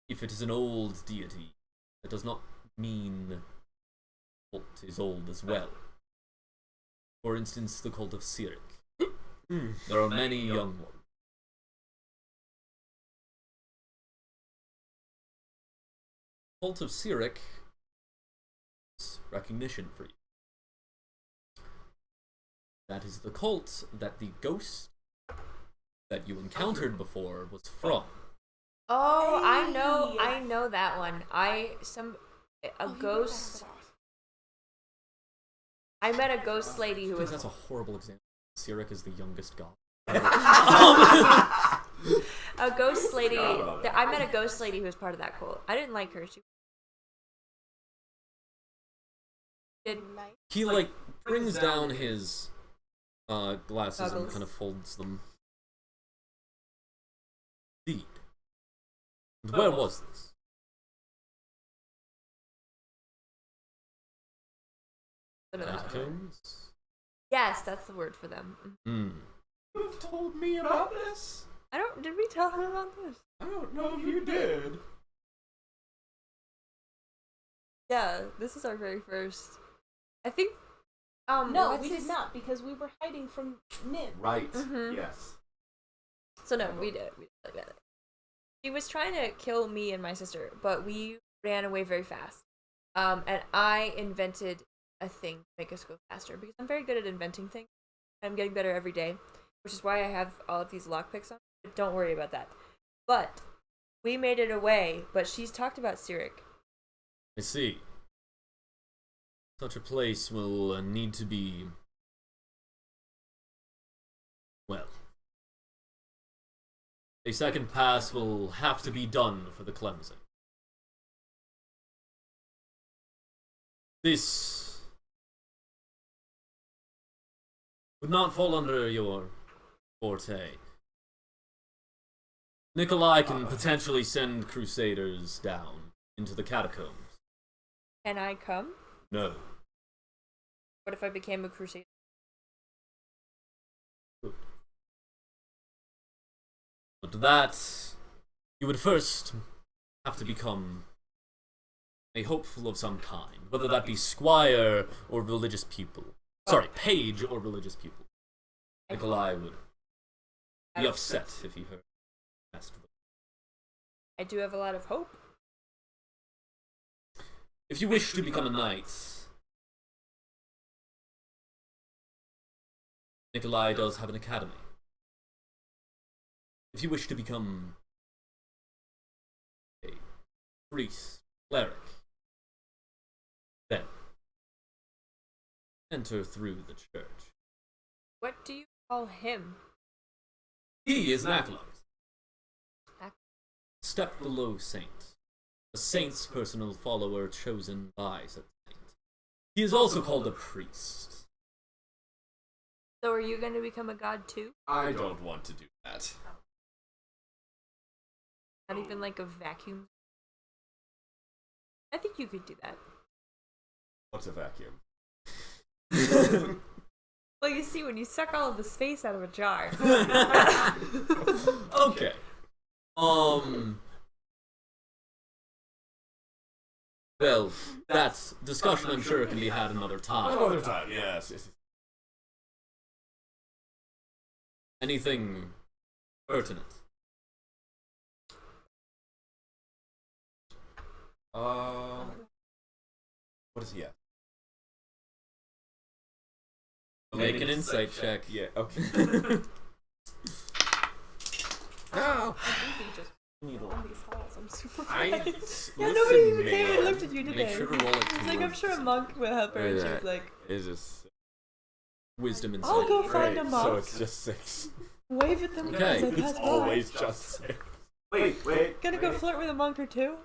if it is an old deity, that does not mean the cult is old as well. For instance, the cult of Cyric. There are many young ones. The cult of Cyric is recognition for you. That is the cult that the ghost that you encountered before was from. Oh, I know that one. Ghost. I met a ghost lady who was. That's a horrible example. Cyric is the youngest god. A ghost lady. I met a ghost lady who was part of that cult. I didn't like her. She did. He like brings down his glasses and Goggles. kind of folds them. Indeed. And where was this? Catacombs? Yes, that's the word for them. you have told me about this. Did we tell her about this? I don't know if you did. Yeah, this is our very first. I think. No, what's we his- did not because we were hiding from Nim. Right. Mhm. Yes. So no, we did. We did like that. She was trying to kill me and my sister, but we ran away very fast. And I invented a thing to make us go faster because I'm very good at inventing things. I'm getting better every day, which is why I have all of these lockpicks on. But don't worry about that. But we made it away. But she's talked about Cyric. I see. Such a place will need to be... well... a second pass will have to be done for the cleansing. This would not fall under your forte. Nikolai can potentially send crusaders down into the catacombs. Can I come? No. What if I became a crusader? But that, you would first have to become a hopeful of some kind, whether that be squire or religious pupil. Sorry, page or religious pupil. Nikolai would be upset if he heard. I do have a lot of hope. If you wish to become a knight, Nikolai does have an academy. If you wish to become a priest, cleric, then enter through the church. What do you call him? He is an acolyte. Step below saint. A saint's personal follower chosen by said saint. He is also called a priest. So are you going to become a god too? I don't want to do that. Not even like a vacuum? I think you could do that. What's a vacuum? Well, you see, when you suck all of the space out of a jar. Okay. Well, that's discussion I'm sure can be had another time. Another time, yes. Anything pertinent? What is he at? Make an insight check. Yeah, okay. No! On these halls, I'm super I Yeah, nobody even came and looked at you Make today. sure to roll it It's like, I'm sure a monk will help her, and she was like, Is this wisdom insight. I'll go find a great? monk. So it's just 6. Wave at them Okay. as they It's pass by. always just 6. Wait. Gonna go flirt with a monk or two?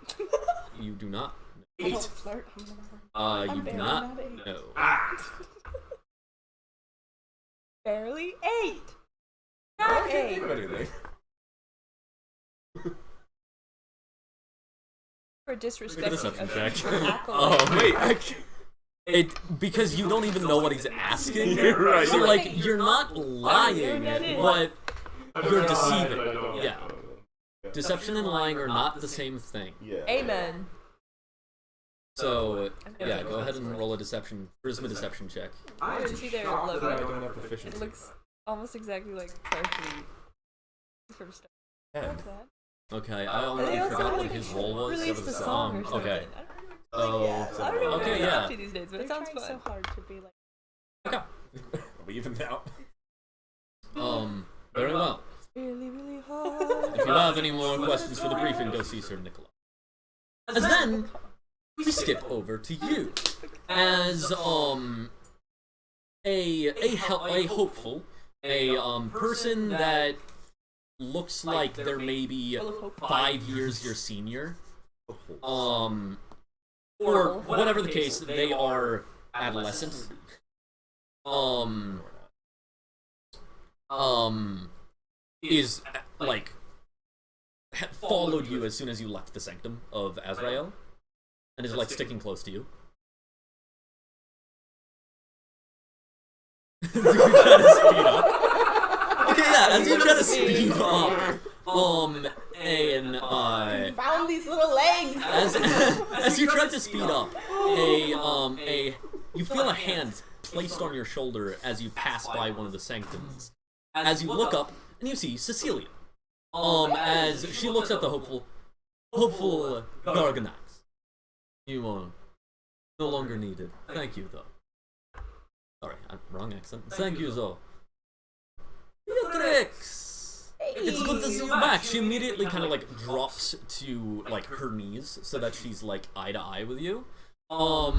You do not. I don't flirt. You I'm do barely not not eight. know. Barely 8. I Not can't 8. think of anything. For Make a disrespecting deception a check. acolyte. Wait, I can't. Because you don't even know what he's asking. You're right. So like you're not lying, that is. but you're I deceiving. don't- Yeah. Deception and lying are not the same thing. Yeah. Amen. So yeah, go ahead and roll a charisma deception check. I Did am you see their shocked logo? that I don't have proficiency. It looks almost exactly like Starfleet from Star And Wars. Okay, I They already also forgot what like his role was. released a song or something. Okay. I don't know. Oh, I don't know what okay, they're yeah. up to these days, but it They're sounds trying fun. so hard to be like. Okay. are we even now? Very well. Really, really hard. If you have any more questions for the briefing, go see Sir Nicola. As then, we skip over to you. As, a hopeful, person that looks like they're maybe 5 years your senior. Or whatever the case, they are adolescent. Is like followed you as soon as you left the sanctum of Azrael, and is like sticking close to you. As you try to speed up. Okay, yeah, as you try to speed up, and Found these little legs. as you try to speed up, you feel a hand placed on your shoulder as you pass by one of the sanctums. As you look up, and you see Cecilia. As she looks at the hopeful Garganax. You are no longer needed. Thank you, though. Sorry, wrong accent. Thank you, though. Beatrix! It's good to see you back. She immediately kind of like drops to like her knees so that she's like eye to eye with you. Have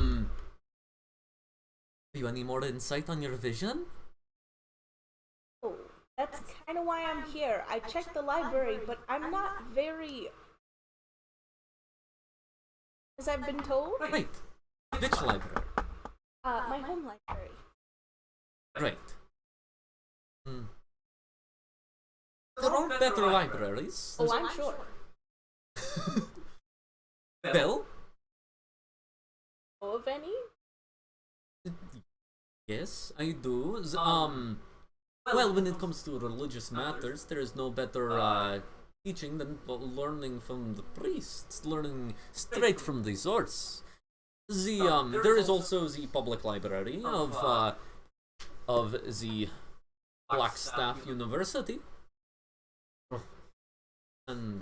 you any more insight on your vision? Oh, that's kind of why I'm here. I checked the library, but I'm not very. As I've been told, Right. Which library? my home library. Right. There are better libraries. Oh, I'm sure. Well, Know of any? yes, I do. Well, when it comes to religious matters, there is no better teaching than learning from the priests, learning straight from the source. There is also the public library of the Blackstaff University. And,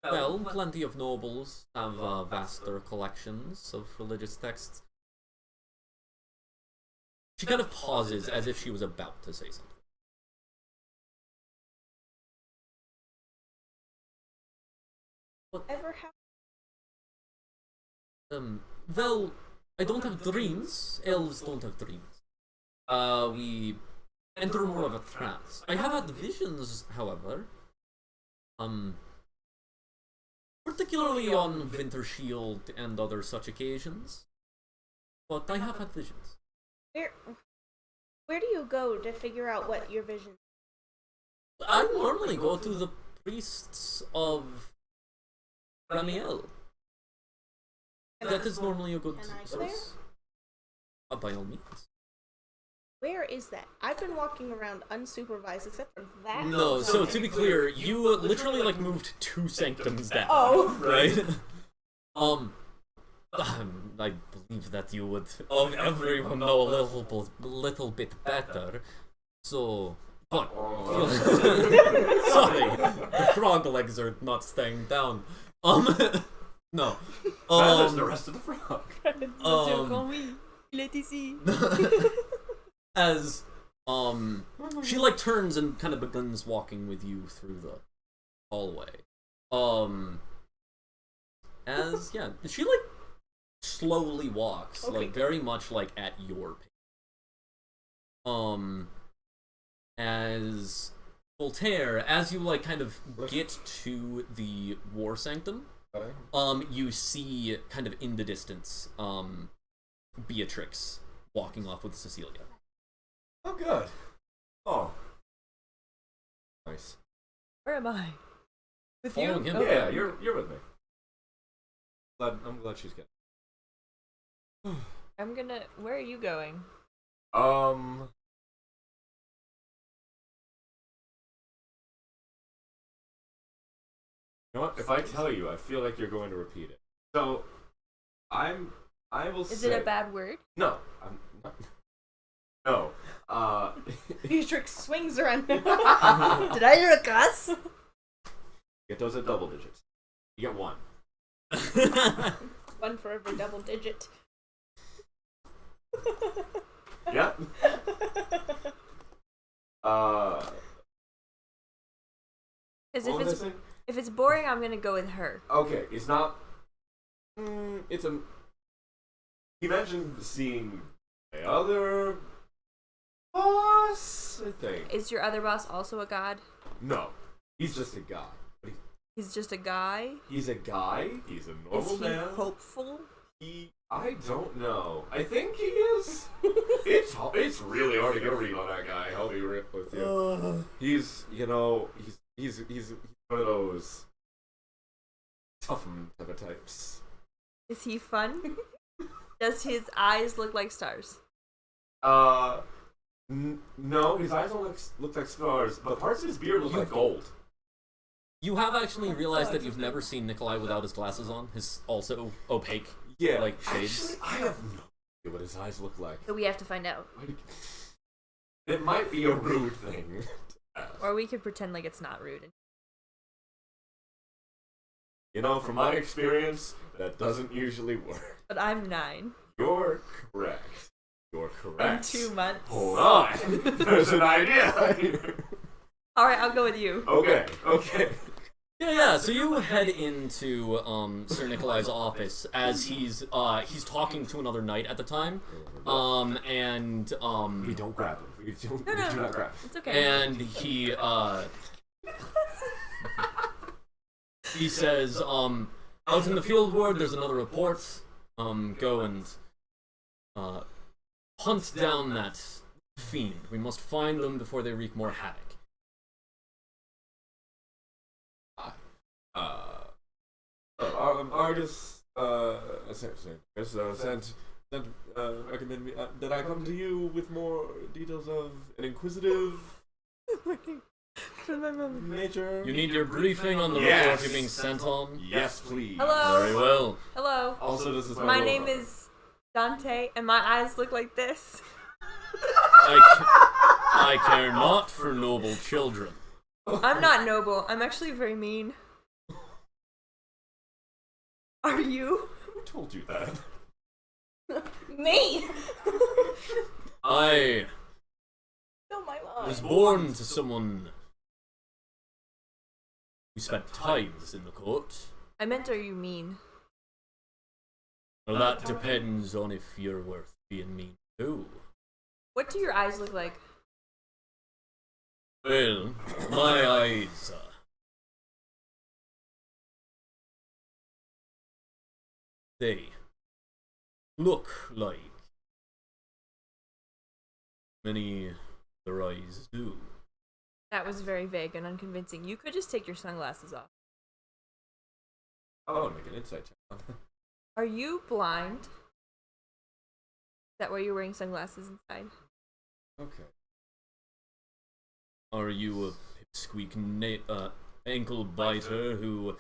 well, plenty of nobles have vaster collections of religious texts. She kind of pauses as if she was about to say something. Ever have? Well, I don't have dreams. Elves don't have dreams. We enter more of a trance. I have had visions, however. Particularly on Winter Shield and other such occasions. But I have had visions. Where do you go to figure out what your vision? I normally go to the priests of Ramiel. That is normally a good Can I go there? source. By all means. Where is that? I've been walking around unsupervised except for that. No, so to be clear, you literally like moved 2 sanctums down. Oh. Right? I believe that you would of everyone know a little bit better. So, but sorry, the frog legs are not staying down. No. There's the rest of the frog. Il est ici. As she like turns and kind of begins walking with you through the hallway. As yeah, she like slowly walks, Okay. like very much like at your pace. As Voltaire, as you like kind of get to the War Sanctum, you see kind of in the distance, Beatrix walking off with Cecilia. Oh, good. Oh. Nice. Where am I? With Following you? him? Okay. Yeah, you're with me. I'm glad she's getting. I'm gonna. Where are you going? You know what? If I tell you, I feel like you're going to repeat it. So, I will say. Is it a bad word? No, I'm not. No. Beatrix swings around. Did I hear a cuss? Get those at double digits. You get 1. One for every double digit. Yep. Because What was I saying? if it's boring, I'm gonna go with her. Okay, it's not. It's a. He mentioned seeing the other boss, I think. Is your other boss also a god? No, he's just a guy. But He's just a guy. he's a guy. He's a normal Is he man. hopeful? I don't know. I think he is. It's really hard to get a read on that guy. I'll be real with you. He's one of those toughen type of types. Is he fun? Does his eyes look like stars? No, his eyes don't look like stars, but parts of his beard look like gold. You have actually realized that you've never seen Nikolai without his glasses on. His also opaque, Yeah, like shades. Actually, I have no idea what his eyes look like. So we have to find out. It might be a rude thing. Or we could pretend like it's not rude. You know, from my experience, that doesn't usually work. But I'm 9. You're correct. You're correct. In 2 months. Hold on. There's an idea here. Alright, I'll go with you. Okay. Yeah. So you head into Sir Nikolai's office as he's talking to another knight at the time, and We don't grab him. We do No. not grab him. It's okay. and he he says, out in the field ward, there's another report. Go and hunt down that fiend. We must find them before they wreak more havoc. Argus, sent recommend me that I come to you with more details of an inquisitive Nature. You need your briefing on the Yes. report you're being sent on? Yes, please. Hello? Very well. Hello. Also, this is My name is Dante, and my eyes look like this. I care not for noble children. I'm not noble. I'm actually very mean. Are you? Who told you that? Me. I Oh my was lord. born to someone who spent times in the court. I meant, are you mean? Well, that depends on if you're worth being mean to. What do your eyes look like? Well, my eyes, they look like many other eyes do. That was very vague and unconvincing. You could just take your sunglasses off. I want to make an insight check. Are you blind? Is that why you're wearing sunglasses inside? Okay. Are you a pipsqueak ankle biter who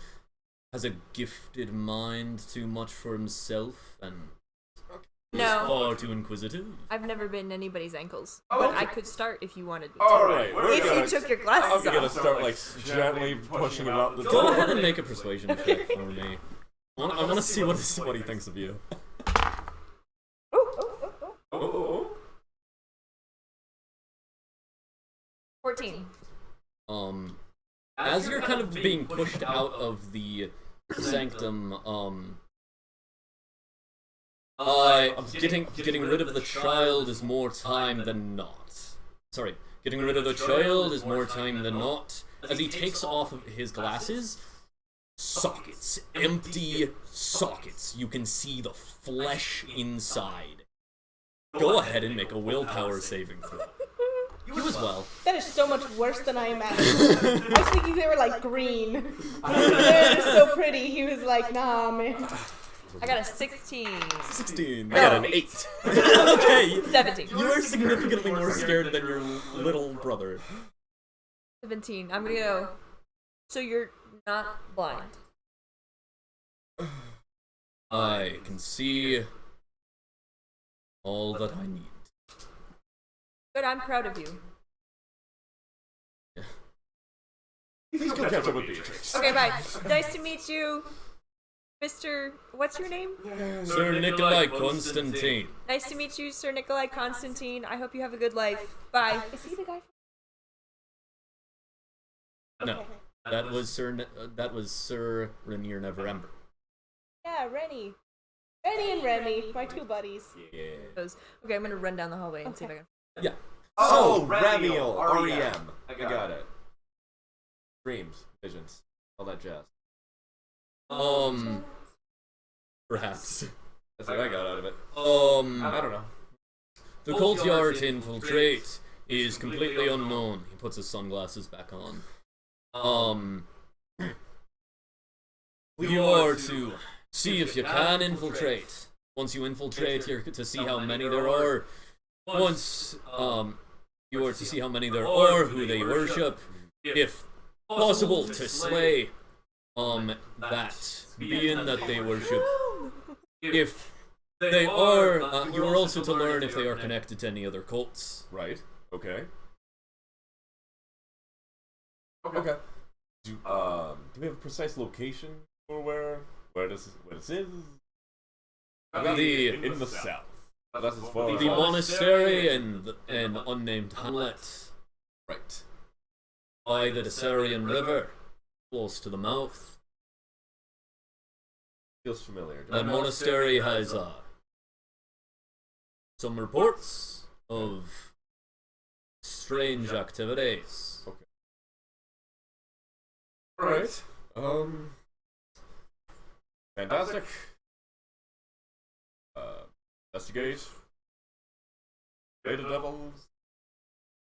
has a gifted mind too much for himself and is No. far too inquisitive? I've never bitten anybody's ankles, Oh, but okay. I could start if you wanted me to. Alright, If you took your I'm glasses gonna off. start like gently pushing him out the door. Go ahead and make a persuasion check for me. I want to see what he thinks of you. Oh. 14. As you're kind of being pushed out of the sanctum, getting rid of the child is more time than not. Sorry, getting rid of the child is more time than not. As he takes off of his glasses, sockets, empty sockets. You can see the flesh inside. Go ahead and make a willpower saving throw. You as well. That is so much worse than I imagined. I was thinking they were like green. They're so pretty. He was like, nah, man. I got a 16. 16. I got an 8. Okay. 17. You are significantly more scared than your little brother. 17. I'm gonna go. So you're not blind. I can see all that I need. Good, I'm proud of you. Please go catch up with Beatrix. Okay, bye. Nice to meet you, Mr. What's your name? Sir Nikolai Constantine. Nice to meet you, Sir Nikolai Constantine. I hope you have a good life. Bye. Is he the guy? No, that was Sir Rainier Neverember. Yeah, Rennie. Rennie and Remy, my two buddies. Yeah. Okay, I'm gonna run down the hallway and see if I can. Yeah. Oh, Ramiel, R-E-M. I got it. Dreams, visions, all that jazz. Perhaps. That's what I got out of it. I don't know. The courtyard to infiltrate is completely unknown. He puts his sunglasses back on. You are to see if you can infiltrate. Once you infiltrate, you're to see how many there are. Once, you are to see how many there are, who they worship. If possible, to slay, that being that they worship. If they are, you are also to learn if they are connected to any other cults. Right. Okay. Okay. Do we have a precise location for where this is? In the south. That's as far as The monastery and an unnamed hamlet right. by the Desarian River, close to the mouth. Feels familiar. That monastery has some reports of strange activities. Okay. Alright. Fantastic. Investigate. Beta devils.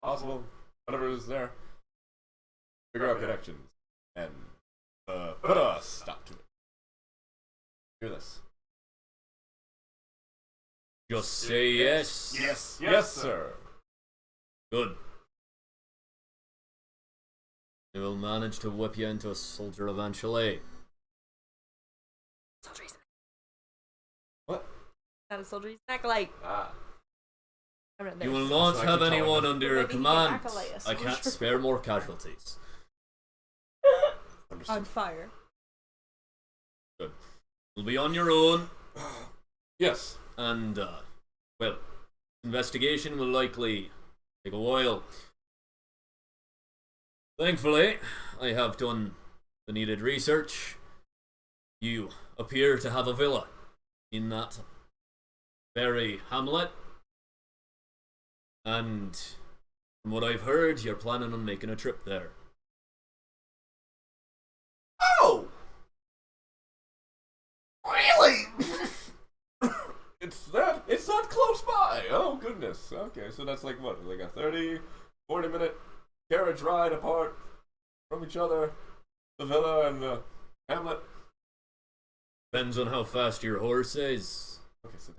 Possible. Whatever is there. Figure out connections. And, put a stop to it. Hear this. Just say yes. Yes. Yes, sir. Good. I will manage to whip you into a soldier eventually. Soldier is What? not a soldier, he's an acolyte. Ah. I'm not You there. will not So I have keep telling anyone them. under your Maybe he can command. acolyte a I can't soldier. spare more casualties. Understood. On fire. Good. You'll be on your own, Yes. and, well, investigation will likely take a while. Thankfully, I have done the needed research. You appear to have a villa in that very hamlet. And from what I've heard, you're planning on making a trip there. Oh! Really? It's that close by. Oh, goodness. Okay, so that's like what? Like a 30, 40-minute carriage ride apart from each other. The villa and the hamlet. Depends on how fast your horse is. Okay, so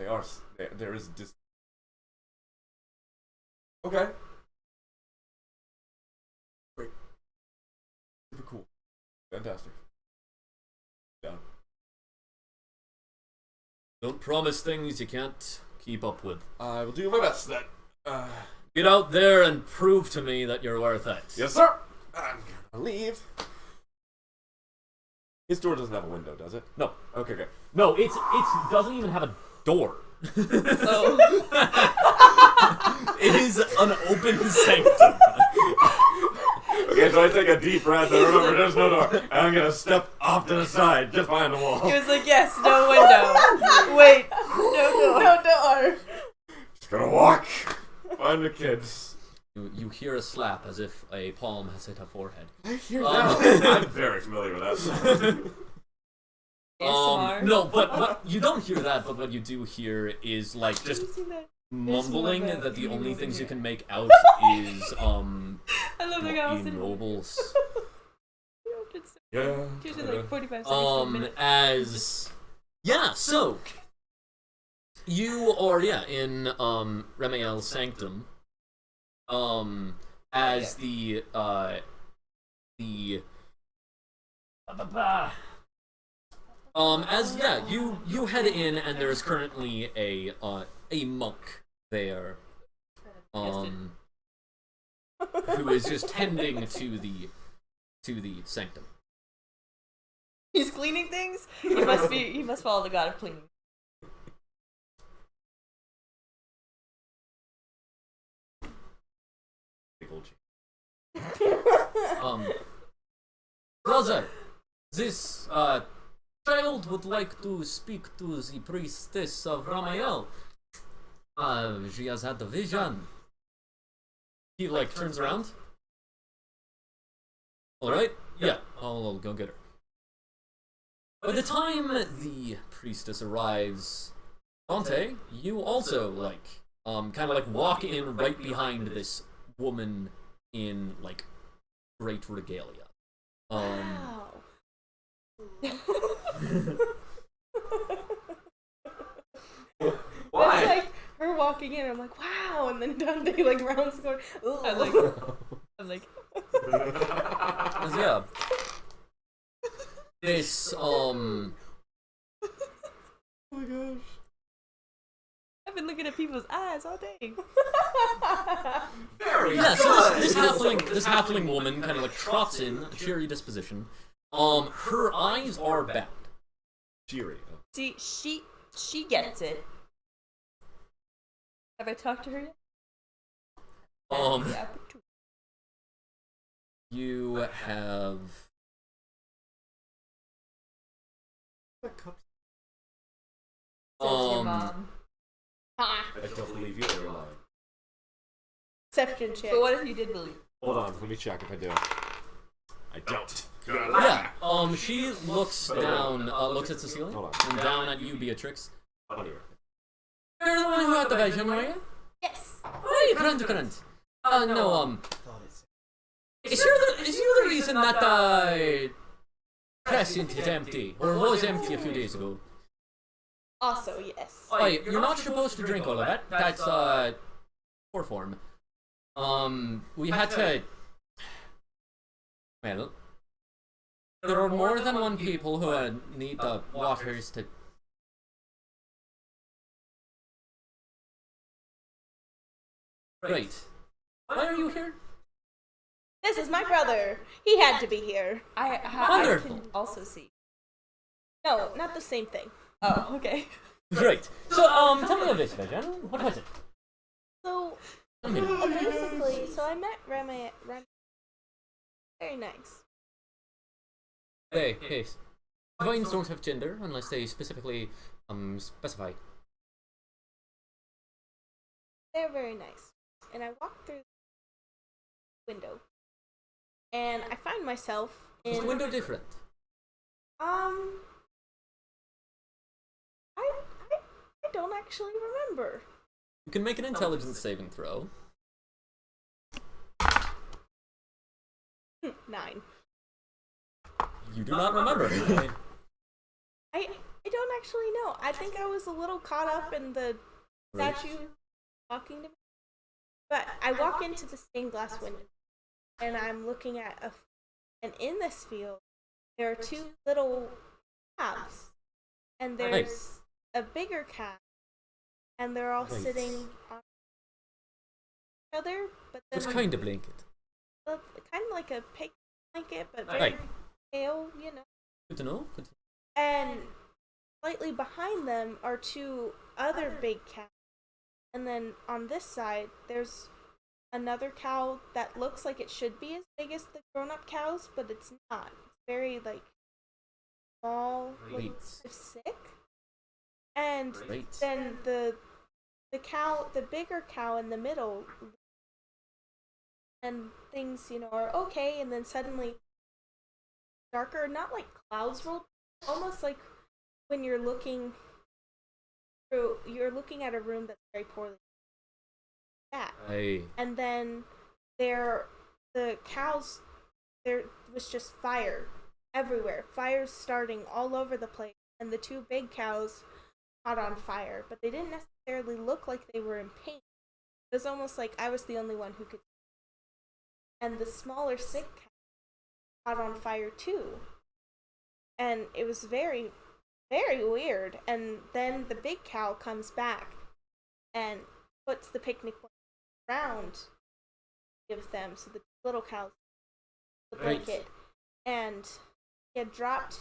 there is distance. Okay. Great. Super cool. Fantastic. Down. Don't promise things you can't keep up with. I will do my best then. Get out there and prove to me that you're worth it. Yes, sir. I'm gonna leave. His door doesn't have a window, does it? No. Okay, good. No, it doesn't even have a door. Oh. It is an open sanctum. Okay, so I take a deep breath and remember there's no door. And I'm gonna step off to the side, just behind the wall. He was like, yes, no window. Wait, no door. No door. Just gonna walk. Find the kids. You hear a slap as if a palm has hit a forehead. I hear that. I'm very familiar with that. ASMR. No, but you don't hear that, but what you do hear is like just Have you seen that? mumbling There's one that the about only you things you over can make out is I love the guy was in nobles. Yeah. usually like 45 seconds to a minute. So you are in Remiel's sanctum. As the you head in, and there is currently a monk there, who is just tending to the sanctum. He's cleaning things? He must follow the god of cleaning. Brother, this child would like to speak to the priestess of Ramiel. She has had a vision. He turns around. All right, yeah, I'll go get her. By the time the priestess arrives, Dante, you also kind of walk in right behind this woman in great regalia. Wow. Why? It's like her walking in, I'm like, wow, and then Dante rounds the corner. I'm like, Yeah. This Oh my gosh. I've been looking at people's eyes all day. Very yeah, good. so this halfling woman kind of trots in, a cheery disposition. Her eyes are bound. Cheery. See, she gets it. Have I talked to her yet? Yeah, You have Says your mom. Ah, I don't believe you are lying. exception check. But what if you did believe? Hold on, let me check if I do. I don't. yeah. She looks down, looks at Cecilia, Hold on. and down at you, Beatrix. Funny. You're the one who had the vision, were you? Yes. Oh, current. No, is you the reason that crescent is empty, or was empty a few days ago? Also, yes. Oi, you're not supposed to drink all of it. That's poor form. We had to Well, there are more than one people who need the waters to... Right. Why are you here? This is my brother. He had to be here. I Wonderful. can also see. No, not the same thing. Oh, okay. Right. So, tell me of this vision. What was it? So, Tell me. basically, I met Remy. Very nice. Hey, divines don't have gender unless they specifically specify. They're very nice. And I walked through the window. And I find myself in... Is the window different? I don't actually remember. You can make an intelligence saving throw. 9. You do not remember. I don't actually know. I think I was a little caught up in the statue talking to me. But I walk into the stained glass window, and I'm looking at and in this field, there are 2 little calves, and there's a bigger calf, and they're all sitting on each other. But then Which kind of blanket? kind of like a pig blanket, but very pale, you know. Good to know. And slightly behind them are 2 other big cows. And then on this side, there's another cow that looks like it should be as big as the grown-up cows, but it's not. It's very, like, small, like, sick. And then the bigger cow in the middle, and things, you know, are okay, and then suddenly darker, not like clouds roll, almost like when you're looking at a room that's very poorly lit. And then there was just fire everywhere. Fires starting all over the place, and the 2 big cows caught on fire, but they didn't necessarily look like they were in pain. It was almost like I was the only one who could. And the smaller sick cow caught on fire too. And it was very, very weird. And then the big cow comes back and puts the picnic blanket around, gives them, so the little cows the blanket. And he had dropped,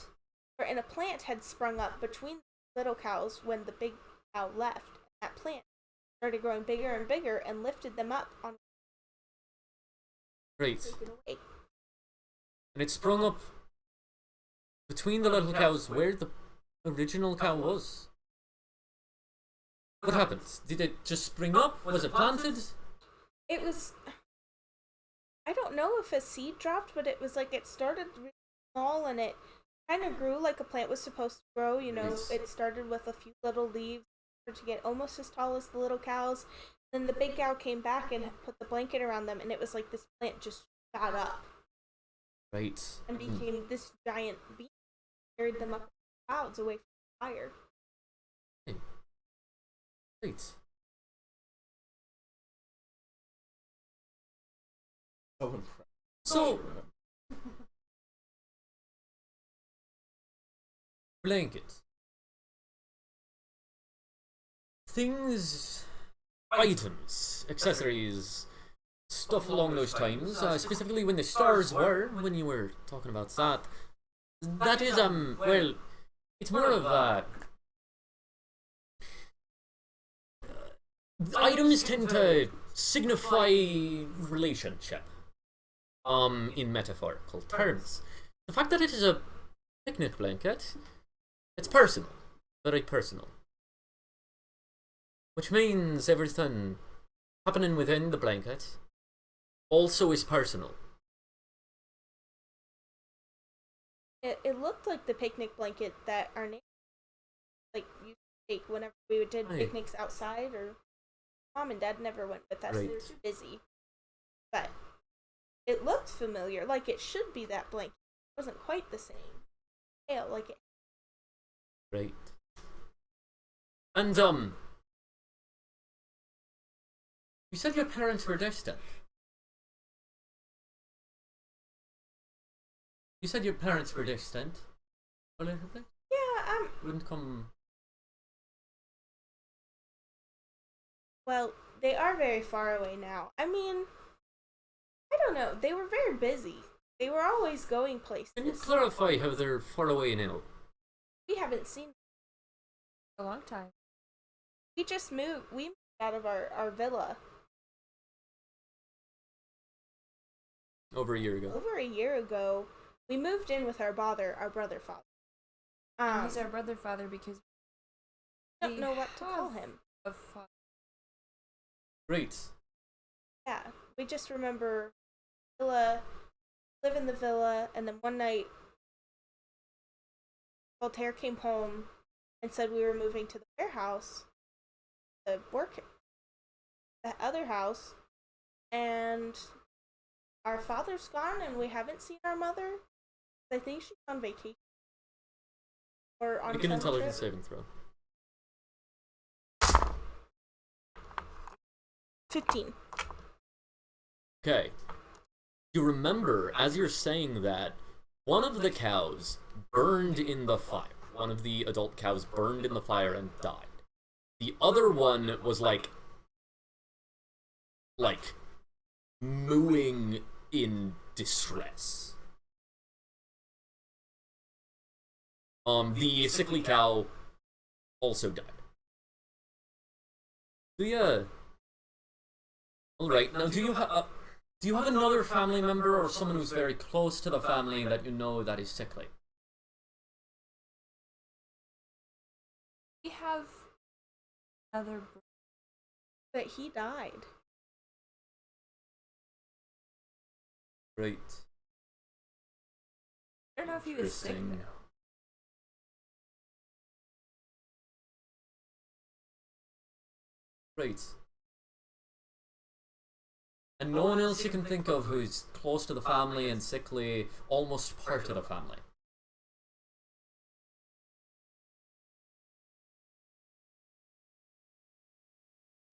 and a plant had sprung up between the little cows when the big cow left. That plant started growing bigger and bigger and lifted them up on. Right. And it sprung up between the little cows where the original cow was. What happened? Did it just spring up? Was it planted? It was... I don't know if a seed dropped, but it was like it started really small and it kind of grew like a plant was supposed to grow. You know, it started with a few little leaves to get almost as tall as the little cows. Then the big cow came back and put the blanket around them, and it was like this plant just shot up. Right. And became this giant beast. Carried them up in the clouds away from the fire. Right. So, blanket. Things, items, accessories, stuff along those times, specifically when the stars were, when you were talking about that. That is, well, it's more of, items tend to signify relationship, in metaphorical terms. The fact that it is a picnic blanket, it's personal, very personal. Which means everything happening within the blanket also is personal. It looked like the picnic blanket that our neighbors like used to take whenever we did picnics outside, or Mom and Dad never went with us. They were too busy. But it looked familiar, like it should be that blanket. It wasn't quite the same. Yeah, like it. Right. And you said your parents were distant. You said your parents were distant a little bit? Yeah, Wouldn't come... well, they are very far away now. I mean, I don't know. They were very busy. They were always going places. Can you clarify how they're far away now? We haven't seen them. A long time. We just moved. We moved out of our villa Over a year ago. over a year ago. We moved in with our brother father. And he's our brother father because I don't know what to call him. Great. Yeah, we just remember villa, live in the villa, and then one night, Voltaire came home and said we were moving to the warehouse, the other house, and our father's gone, and we haven't seen our mother. I think she's on vacation or on. Make an summer intelligence trip. saving throw. 15. Okay. You remember, as you're saying that, one of the cows burned in the fire. One of the adult cows burned in the fire and died. The other one was like mooing in distress. The sickly cow also died. So yeah. Alright, now do you have another family member or someone who's very close to the family that you know that is sickly? We have another. But he died. Right. I don't know if he was sick. Interesting. Right. And no one else you can think of who's close to the family and sickly, almost part of the family.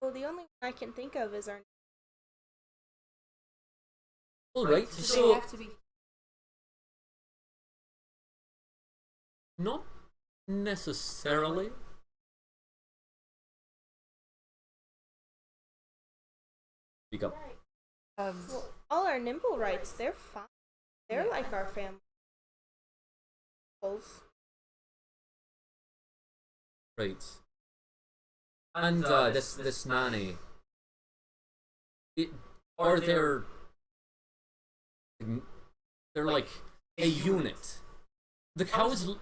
Well, the only one I can think of is our. Alright, Do they so have to be? not necessarily. Speak up. Well, all our nimble rights, they're fine. They're like our family. Right. And this nanny, are they're like a unit. The cows,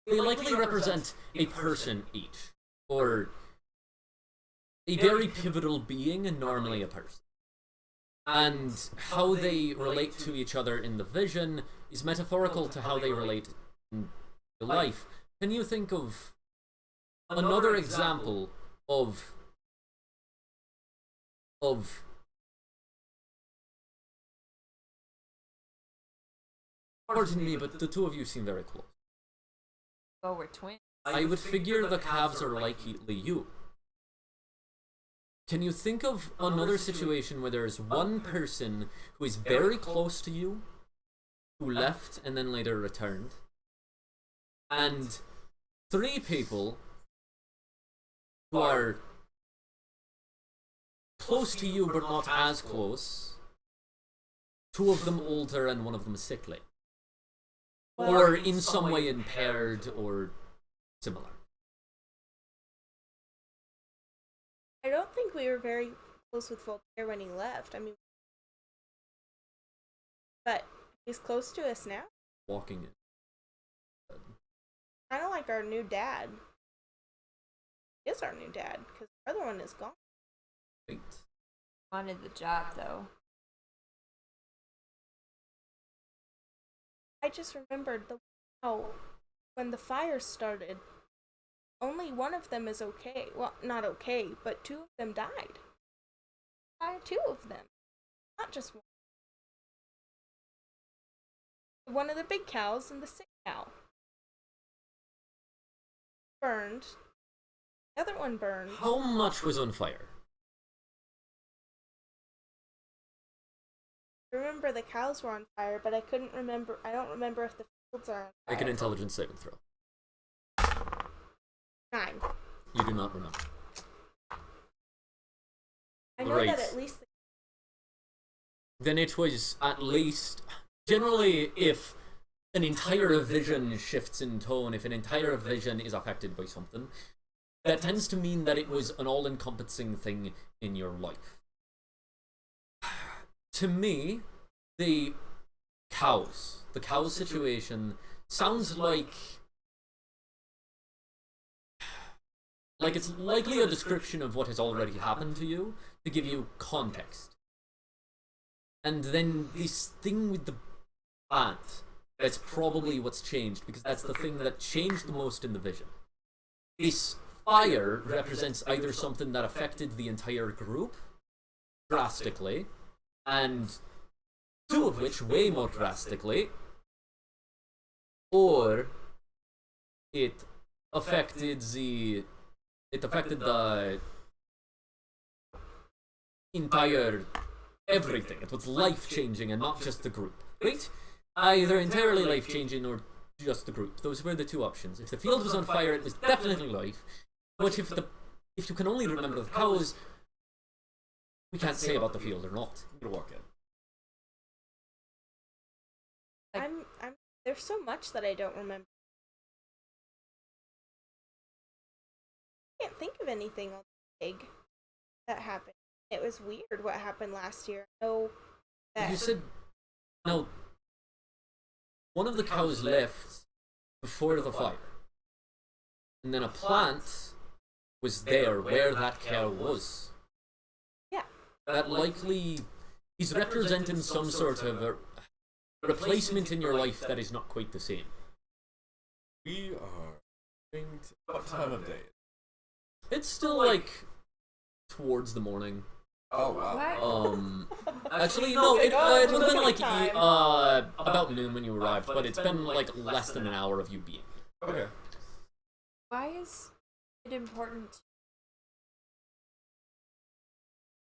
they likely represent a person each, or a very pivotal being, and normally a person. And how they relate to each other in the vision is metaphorical to how they relate in real life. Can you think of another example of pardon me, but the two of you seem very close. Oh, we're twins. I would figure the calves are likely you. Can you think of another situation where there is one person who is very close to you, who left and then later returned, and three people who are close to you but not as close, two of them older and one of them sickly, or in some way impaired or similar? I don't think we were very close with Voltaire when he left. I mean, but he's close to us now. Walking in. Kind of like our new dad. He is our new dad because the other one is gone. Right. Wanted the job though. I just remembered how when the fire started, only one of them is okay. Well, not okay, but two of them died. Two of them, not just one. One of the big cows and the sick cow burned. The other one burned. How much was on fire? remember the cows were on fire, but I couldn't remember. I don't remember if the fields are on fire. Make an intelligence saving throw. 9. You do not remember. I know Right. that at least. Then it was at least... Generally, if an entire vision shifts in tone, if an entire vision is affected by something, that tends to mean that it was an all-encompassing thing in your life. To me, the cow situation sounds like it's likely a description of what has already happened to you to give you context. And then this thing with the plant, that's probably what's changed, because that's the thing that changed the most in the vision. This fire represents either something that affected the entire group drastically, and 2 of which way more drastically, or it affected the entire everything. It was life-changing and not just the group, right? Either entirely life-changing or just the group. Those were the 2 options. If the field was on fire, it was definitely life. But if you can only remember the cows, we can't say about the field or not. I'm gonna walk in. There's so much that I don't remember. I can't think of anything big that happened. It was weird what happened last year. I know that. You said... No. One of the cows left before the fire. And then a plant was there where that cow was. Yeah. That likely is representing some sort of a replacement in your life that is not quite the same. We are what time of day? It's still like towards the morning. Oh wow. Actually no, it would have been like about noon when you arrived, but it's been like less than an hour of you being here. Okay. Why is it important?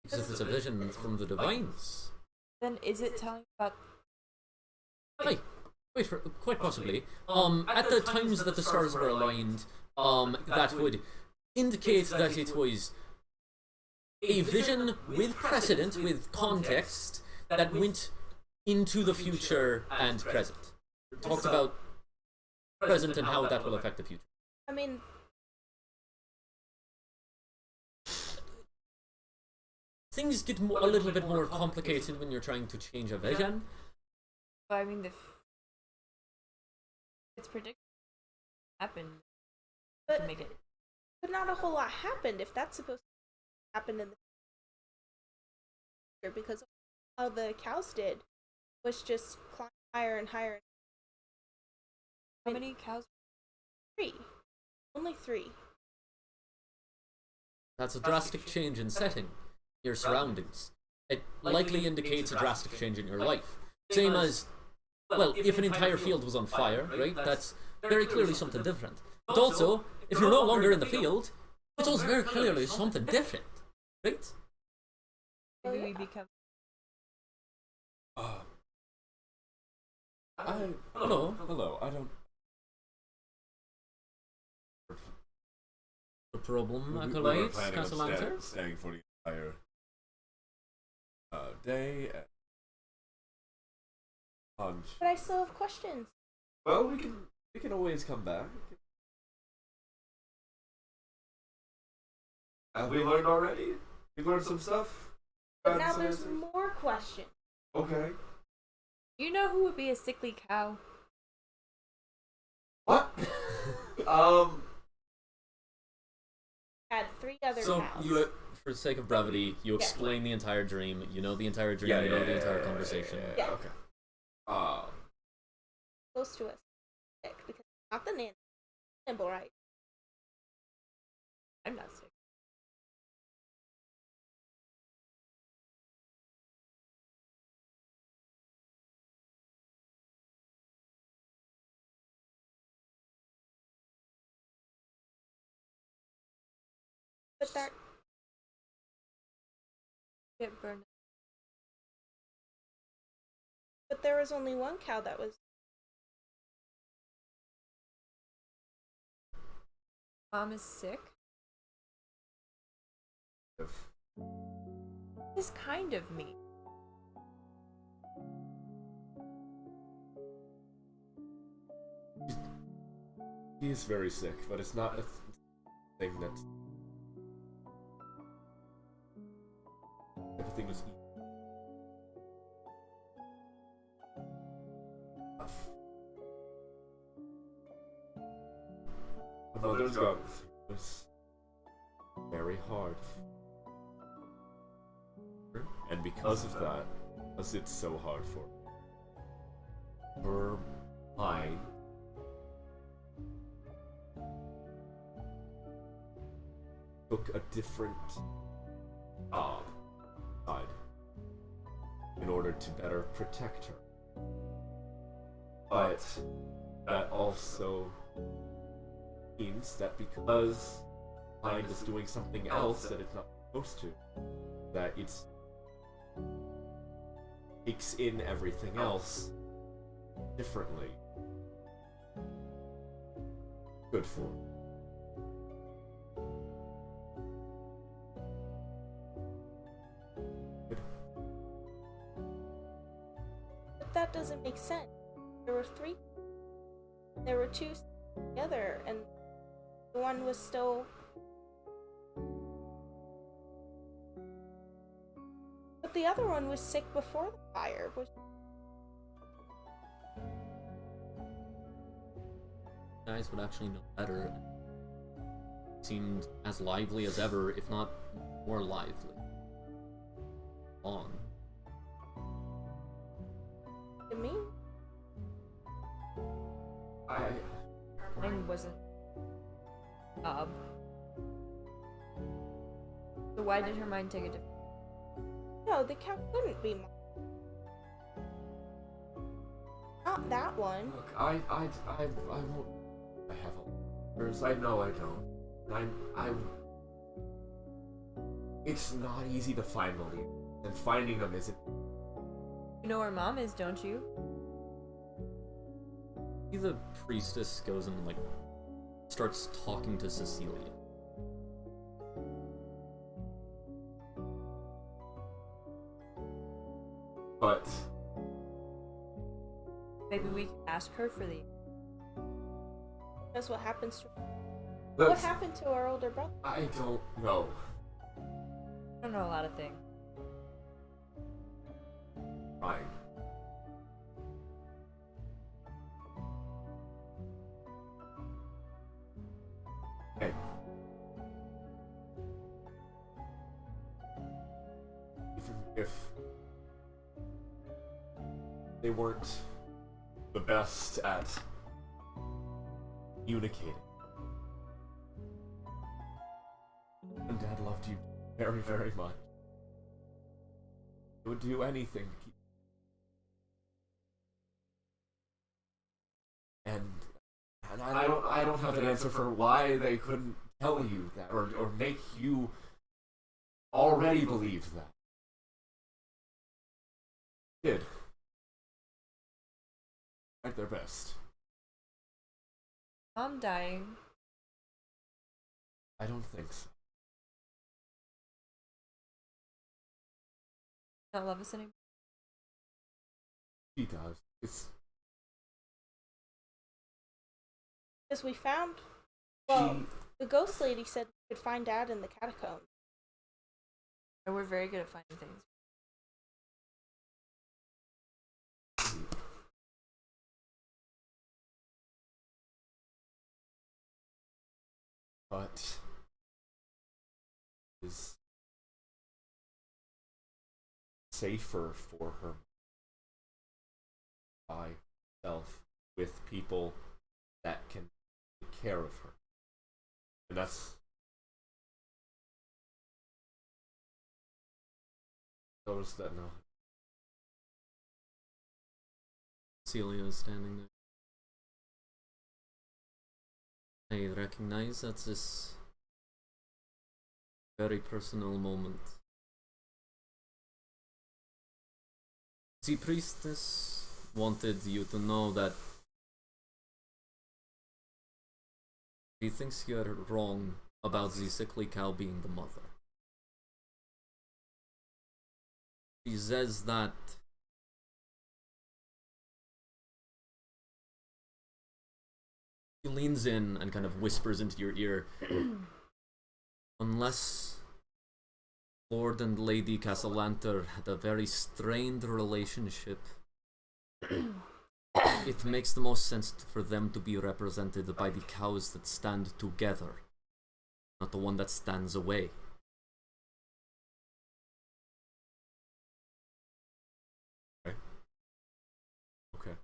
Because it's a vision from the divines. Then is it telling about? Wait, quite possibly. At the times that the stars were aligned, that would indicate that it was a vision with precedent, with context, that went into the future and present. Talked about present and how that will affect the future. I mean, Things get a little bit more complicated when you're trying to change a vision. I mean, it's predicted to happen. but, To make it. but not a whole lot happened if that's supposed to happen in the future, because all the cows did was just climb higher and higher. How many cows? 3. Only 3. That's a drastic change in setting, your surroundings. It likely indicates a drastic change in your life. Same as, well, if an entire field was on fire, right, that's very clearly something different. But also, if you're no longer in the field, it's also very clearly something different, right? Maybe we become. Hello. I don't. The problem, We were acolytes, planning on Cassalanter? staying for the entire day. Lunch. But I still have questions. Well, we can always come back. Have we learned already? We learned some stuff. But now there's more questions. Okay. You know who would be a sickly cow? What? Had 3 other So, cows. for the sake of brevity, you explain the entire dream, you know the entire dream, you know the entire conversation. Yeah. Okay. Close to us. Because not the name. Symbol, right? I'm not sick. But that Get burned. But there was only one cow that was. Mom is sick. Is kind of mean. He is very sick, but it's not a thing that's... Everything was My mother's gone. It was very hard. And because of that, because it's so hard for her mind took a different side in order to better protect her. But that also means that because mind is doing something else that it's not supposed to, that it's takes in everything else differently. Good for it. But that doesn't make sense. There were three. There were two together, and the one was still. But the other one was sick before the fire. Guys would actually know better. Seemed as lively as ever, if not more lively. On. To me, Mine wasn't. So why did her mind take a different? no, the cow couldn't be mine. Not that one. Look, I won't. I have a. I know I don't. I'm. It's not easy to find the lead, and finding them isn't. You know where Mom is, don't you? The priestess goes and like starts talking to Cecilia. But Maybe we can ask her for the. That's what happens to. that's, What happened to our older brother? I don't know. I don't know a lot of things. Fine. Hey. Even if they weren't the best at communicating, and Dad loved you very, very much. He would do anything to keep. And I don't have an answer for why they couldn't tell you that or make you already believe that. Did. At their best. Mom dying. I don't think so. Not love us anymore. He does. It's Because we found. Well, the ghost lady said we could find Dad in the catacombs. And we're very good at finding things. but is safer for her by herself with people that can take care of her. And that's those that know. Celia is standing there. I recognize that this very personal moment. The priestess wanted you to know that he thinks you're wrong about the sickly cow being the mother. He says that he leans in and kind of whispers into your ear, unless Lord and Lady Cassalanter had a very strained relationship, it makes the most sense for them to be represented by the cows that stand together, not the one that stands away. Okay.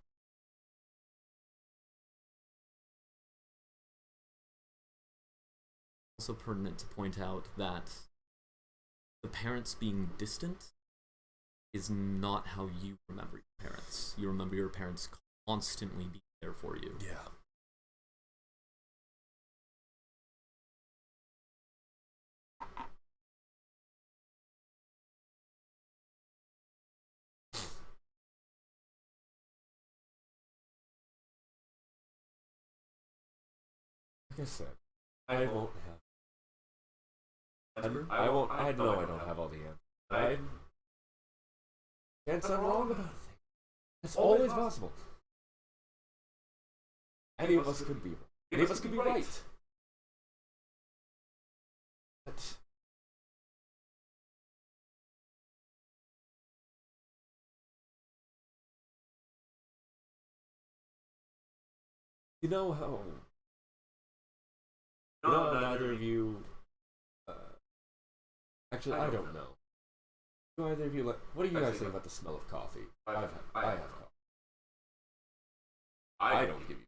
Also pertinent to point out that the parents being distant is not how you remember your parents. You remember your parents constantly being there for you. Yeah. Like I said, I won't have. I won't. I know I don't have all the answers. I chance I'm wrong about a thing. It's always possible. Any of us could be wrong. Any of us could be right. But you know how. Neither of you. Actually, I don't know. Do either of you like? What do you guys think about the smell of coffee? I have coffee. I don't give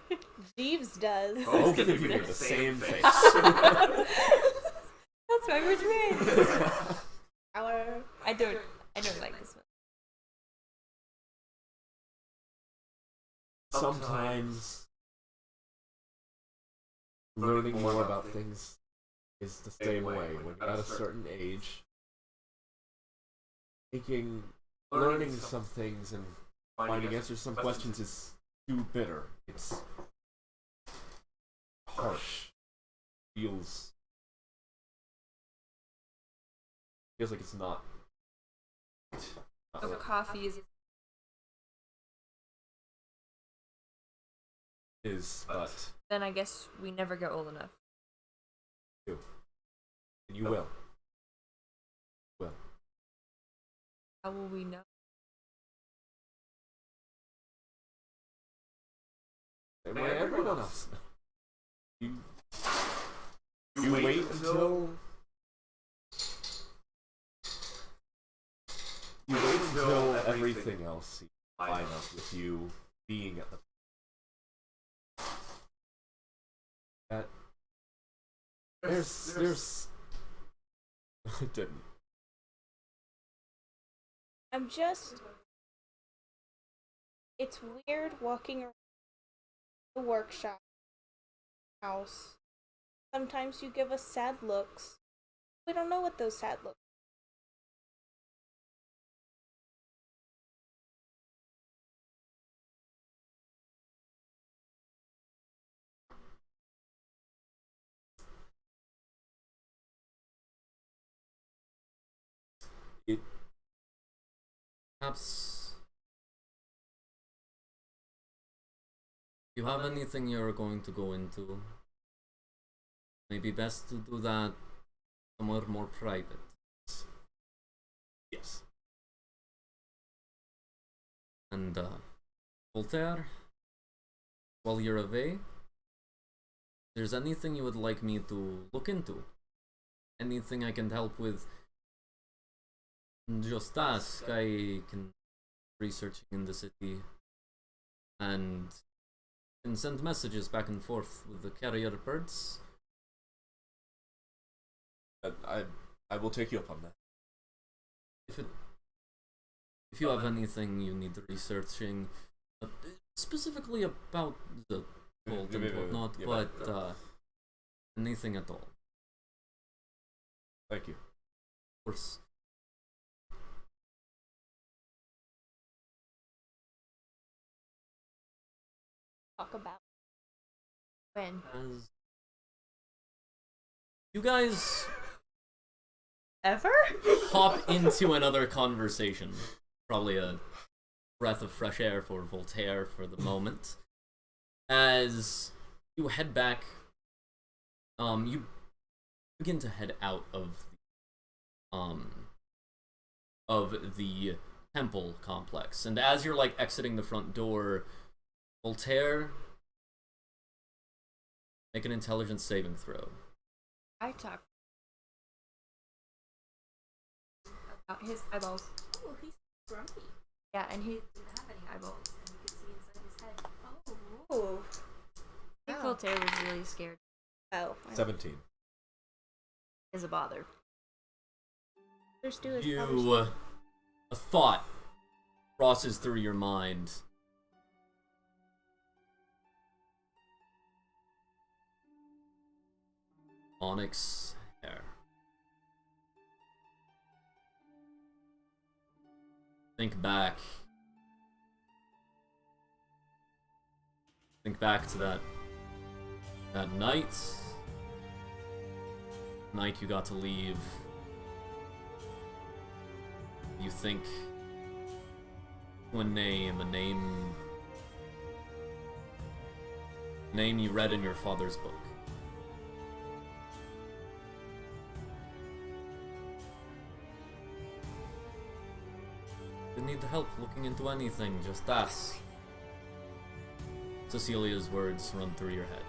you. Jeeves does. Both of you have the same face. That's why we're twins. I don't like this one. Sometimes learning more about things is the same way. When you're at a certain age, learning some things and finding answers to some questions is too bitter. It's harsh. Feels like it's not. So coffee is, but then I guess we never get old enough. you will. How will we know? Same way everyone else. You wait until everything else seems fine up with you being at the. That there's I didn't. It's weird walking around the workshop house. Sometimes you give us sad looks. We don't know what those sad looks. Perhaps if you have anything you're going to go into, maybe best to do that somewhere more private. Yes. And Voltaire, while you're away, if there's anything you would like me to look into, anything I can help with, just ask. I can research in the city and can send messages back and forth with the carrier birds. I will take you up on that. If you have anything you need researching, specifically about the cult and whatnot, but anything at all. Thank you. Of course. talk about. When? As you guys Ever? hop into another conversation, probably a breath of fresh air for Voltaire for the moment, as you head back, you begin to head out of the temple complex, and as you're like exiting the front door, Voltaire, make an intelligence saving throw. I talk about his eyeballs. Oh, he's grumpy. Yeah, and he didn't have any eyeballs, and you could see inside his head. Oh. I think Voltaire was really scared. Oh. 17. Is a bother. Just do it. A thought crosses through your mind. Onyx hair. Think back. Think back to that night. Night you got to leave. You think to a name you read in your father's book. You need help looking into anything, just ask. Cecilia's words run through your head.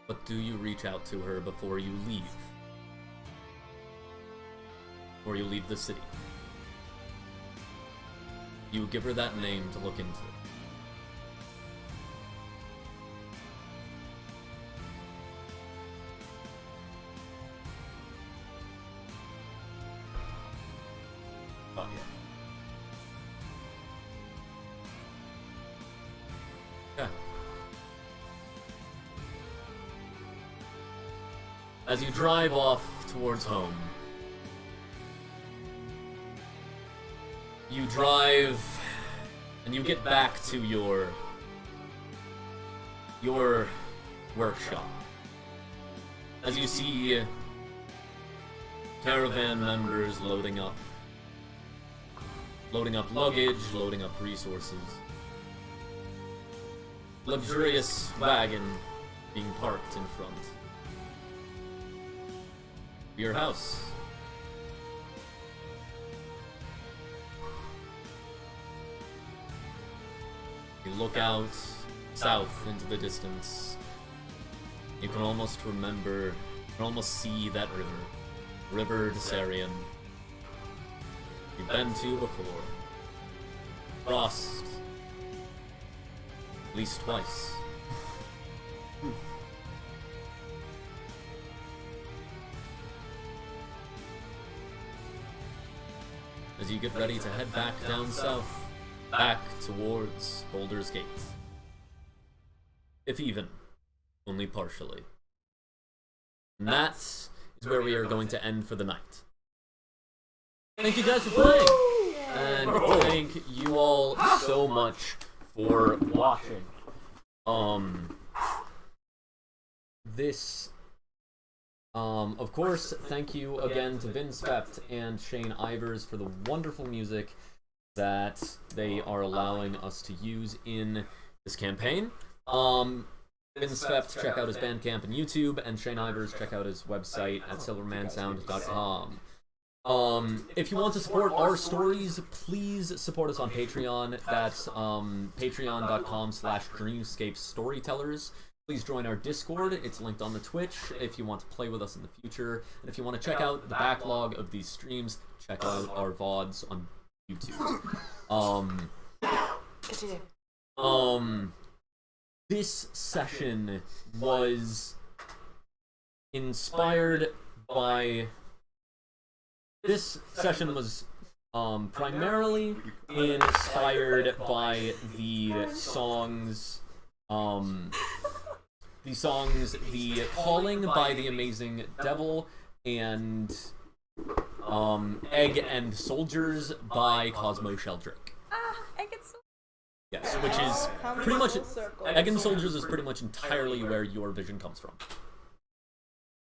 But do you reach out to her before you leave? Before you leave the city? You give her that name to look into. Oh, yeah. Okay. As you drive off towards home, you drive and you get back to your workshop. As you see caravan members loading up luggage, loading up resources. Luxurious wagon being parked in front. Your house. You look out south into the distance. You can almost see that River Desarian. You've been to before. Crossed at least twice. As you get ready to head back down south, back towards Boulder's Gate. If even, only partially. And that is where we are going to end for the night. Thank you guys for playing! And thank you all so much for watching. Of course, thank you again to Vinswept and Shane Ivers for the wonderful music that they are allowing us to use in this campaign. Vinswept, check out his Bandcamp and YouTube, and Shane Ivers, check out his website at silvermansound.com. If you want to support our stories, please support us on Patreon. That's patreon.com/dreamscape storytellers. Please join our Discord. It's linked on the Twitch if you want to play with us in the future. And if you want to check out the backlog of these streams, check out our VODs on YouTube. This session was inspired by. This session was primarily inspired by the songs, "The Calling" by the Amazing Devil and "Egg and Soldiers" by Cosmo Sheldrake. Egg and Soldiers. Yes, which is pretty much Egg and Soldiers is pretty much entirely where your vision comes from.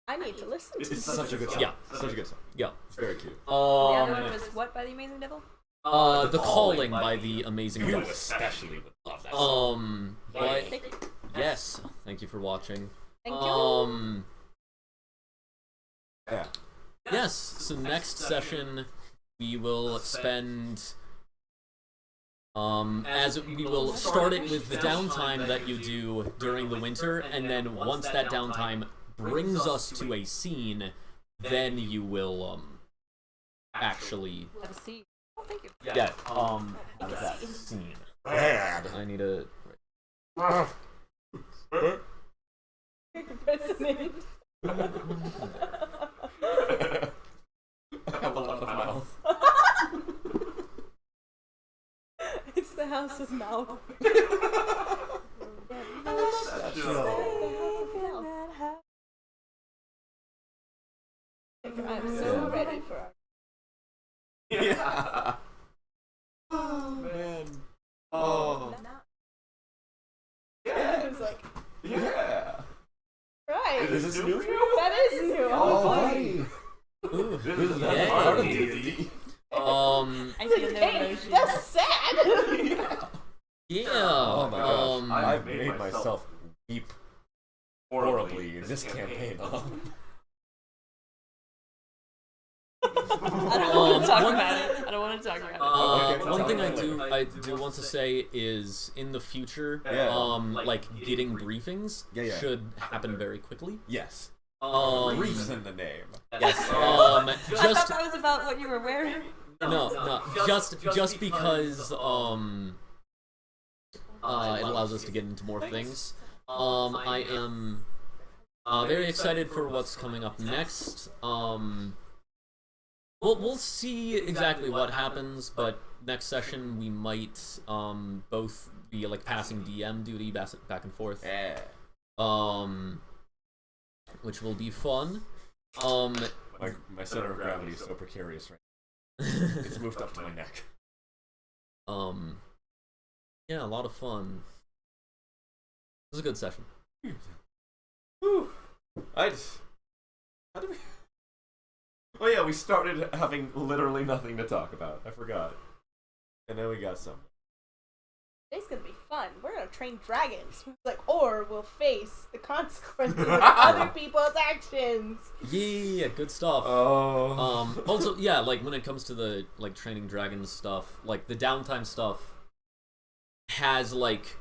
I need to listen to It's this. such a good song. Yeah. Such a good song. Yeah. It's very cute. The other one was what by the Amazing Devil? The Calling by the Amazing You Devil. especially would love that song. But Thank you. yes, thank you for watching. Thank you. Yeah. Yes, so next session we will spend as we will start it with the downtime that you do during the winter, and then once that downtime brings us to a scene, then you will actually Have a seat. Oh, thank you. get have that scene. Bad. I need a President. I have a lot of mouth. It's the House of Mouth. I'm so ready for our... Yeah. Oh man. Oh. I was like, Yeah. right. Is this new for you? That is new. Oh, Hopefully. buddy. Ooh, This is yay. part of D&D. I It's feel a no game. emotion. That's sad. Yeah. Oh my gosh. Um, I've made myself weep horribly in this campaign. I don't want to talk one- about it. I don't want to talk about it. Okay, one tell thing me I later. do want to say is in the future, Yeah. like getting briefings Yeah. should happen very quickly. Yes. Briefs in the name. Yes. I Just thought that was about what you were wearing. no, just because it allows us to get into more things. I am very excited for what's coming up next. We'll see exactly what happens, but next session we might both be like passing DM duty back and forth. Yeah. Which will be fun. My center of gravity is so precarious right now. It's moved up to my neck. Yeah, a lot of fun. It was a good session. Whew. How did we... Oh yeah, we started having literally nothing to talk about. I forgot. And then we got some. Today's gonna be fun. We're gonna train dragons. Like, or we'll face the consequences of other people's actions. Yeah, good stuff. Oh. Also, yeah, like when it comes to the like training dragons stuff, like the downtime stuff has like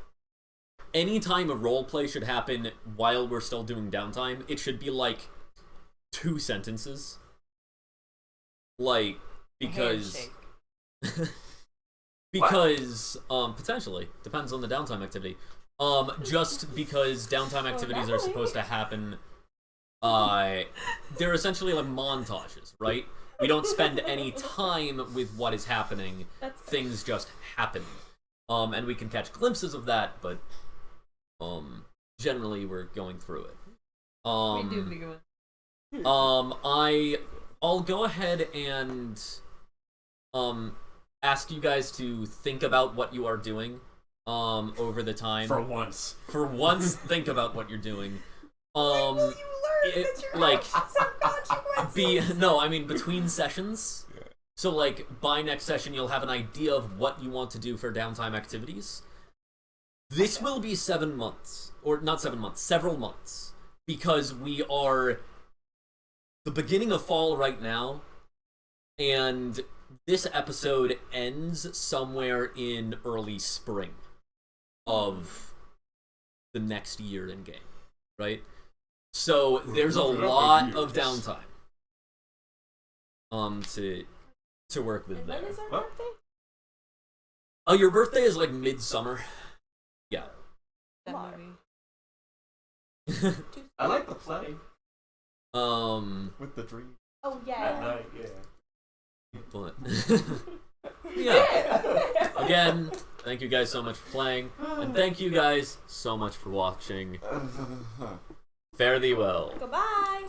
anytime a roleplay should happen while we're still doing downtime, it should be like 2 sentences. Like because because potentially depends on the downtime activity. Just because downtime activities are supposed to happen, they're essentially like montages, right? We don't spend any time with what is happening. Things just happen. And we can catch glimpses of that, but generally we're going through it. We do be going. I'll go ahead and ask you guys to think about what you are doing over the time. For once. For once, think about what you're doing. When will you learn that your like actions have consequences? between sessions. Yeah. So like by next session you'll have an idea of what you want to do for downtime activities. This will be 7 months. Or not 7 months, several months. Because we are the beginning of fall right now, and this episode ends somewhere in early spring of the next year in game, right? So there's a lot of downtime to work with And there. when is our What? birthday? Oh, your birthday is like midsummer. Yeah. That Lamar. movie. I like the play With the dream Oh at yeah. night. Yeah. but yeah. Again, thank you guys so much for playing, and thank you guys so much for watching. Fare thee well. Goodbye.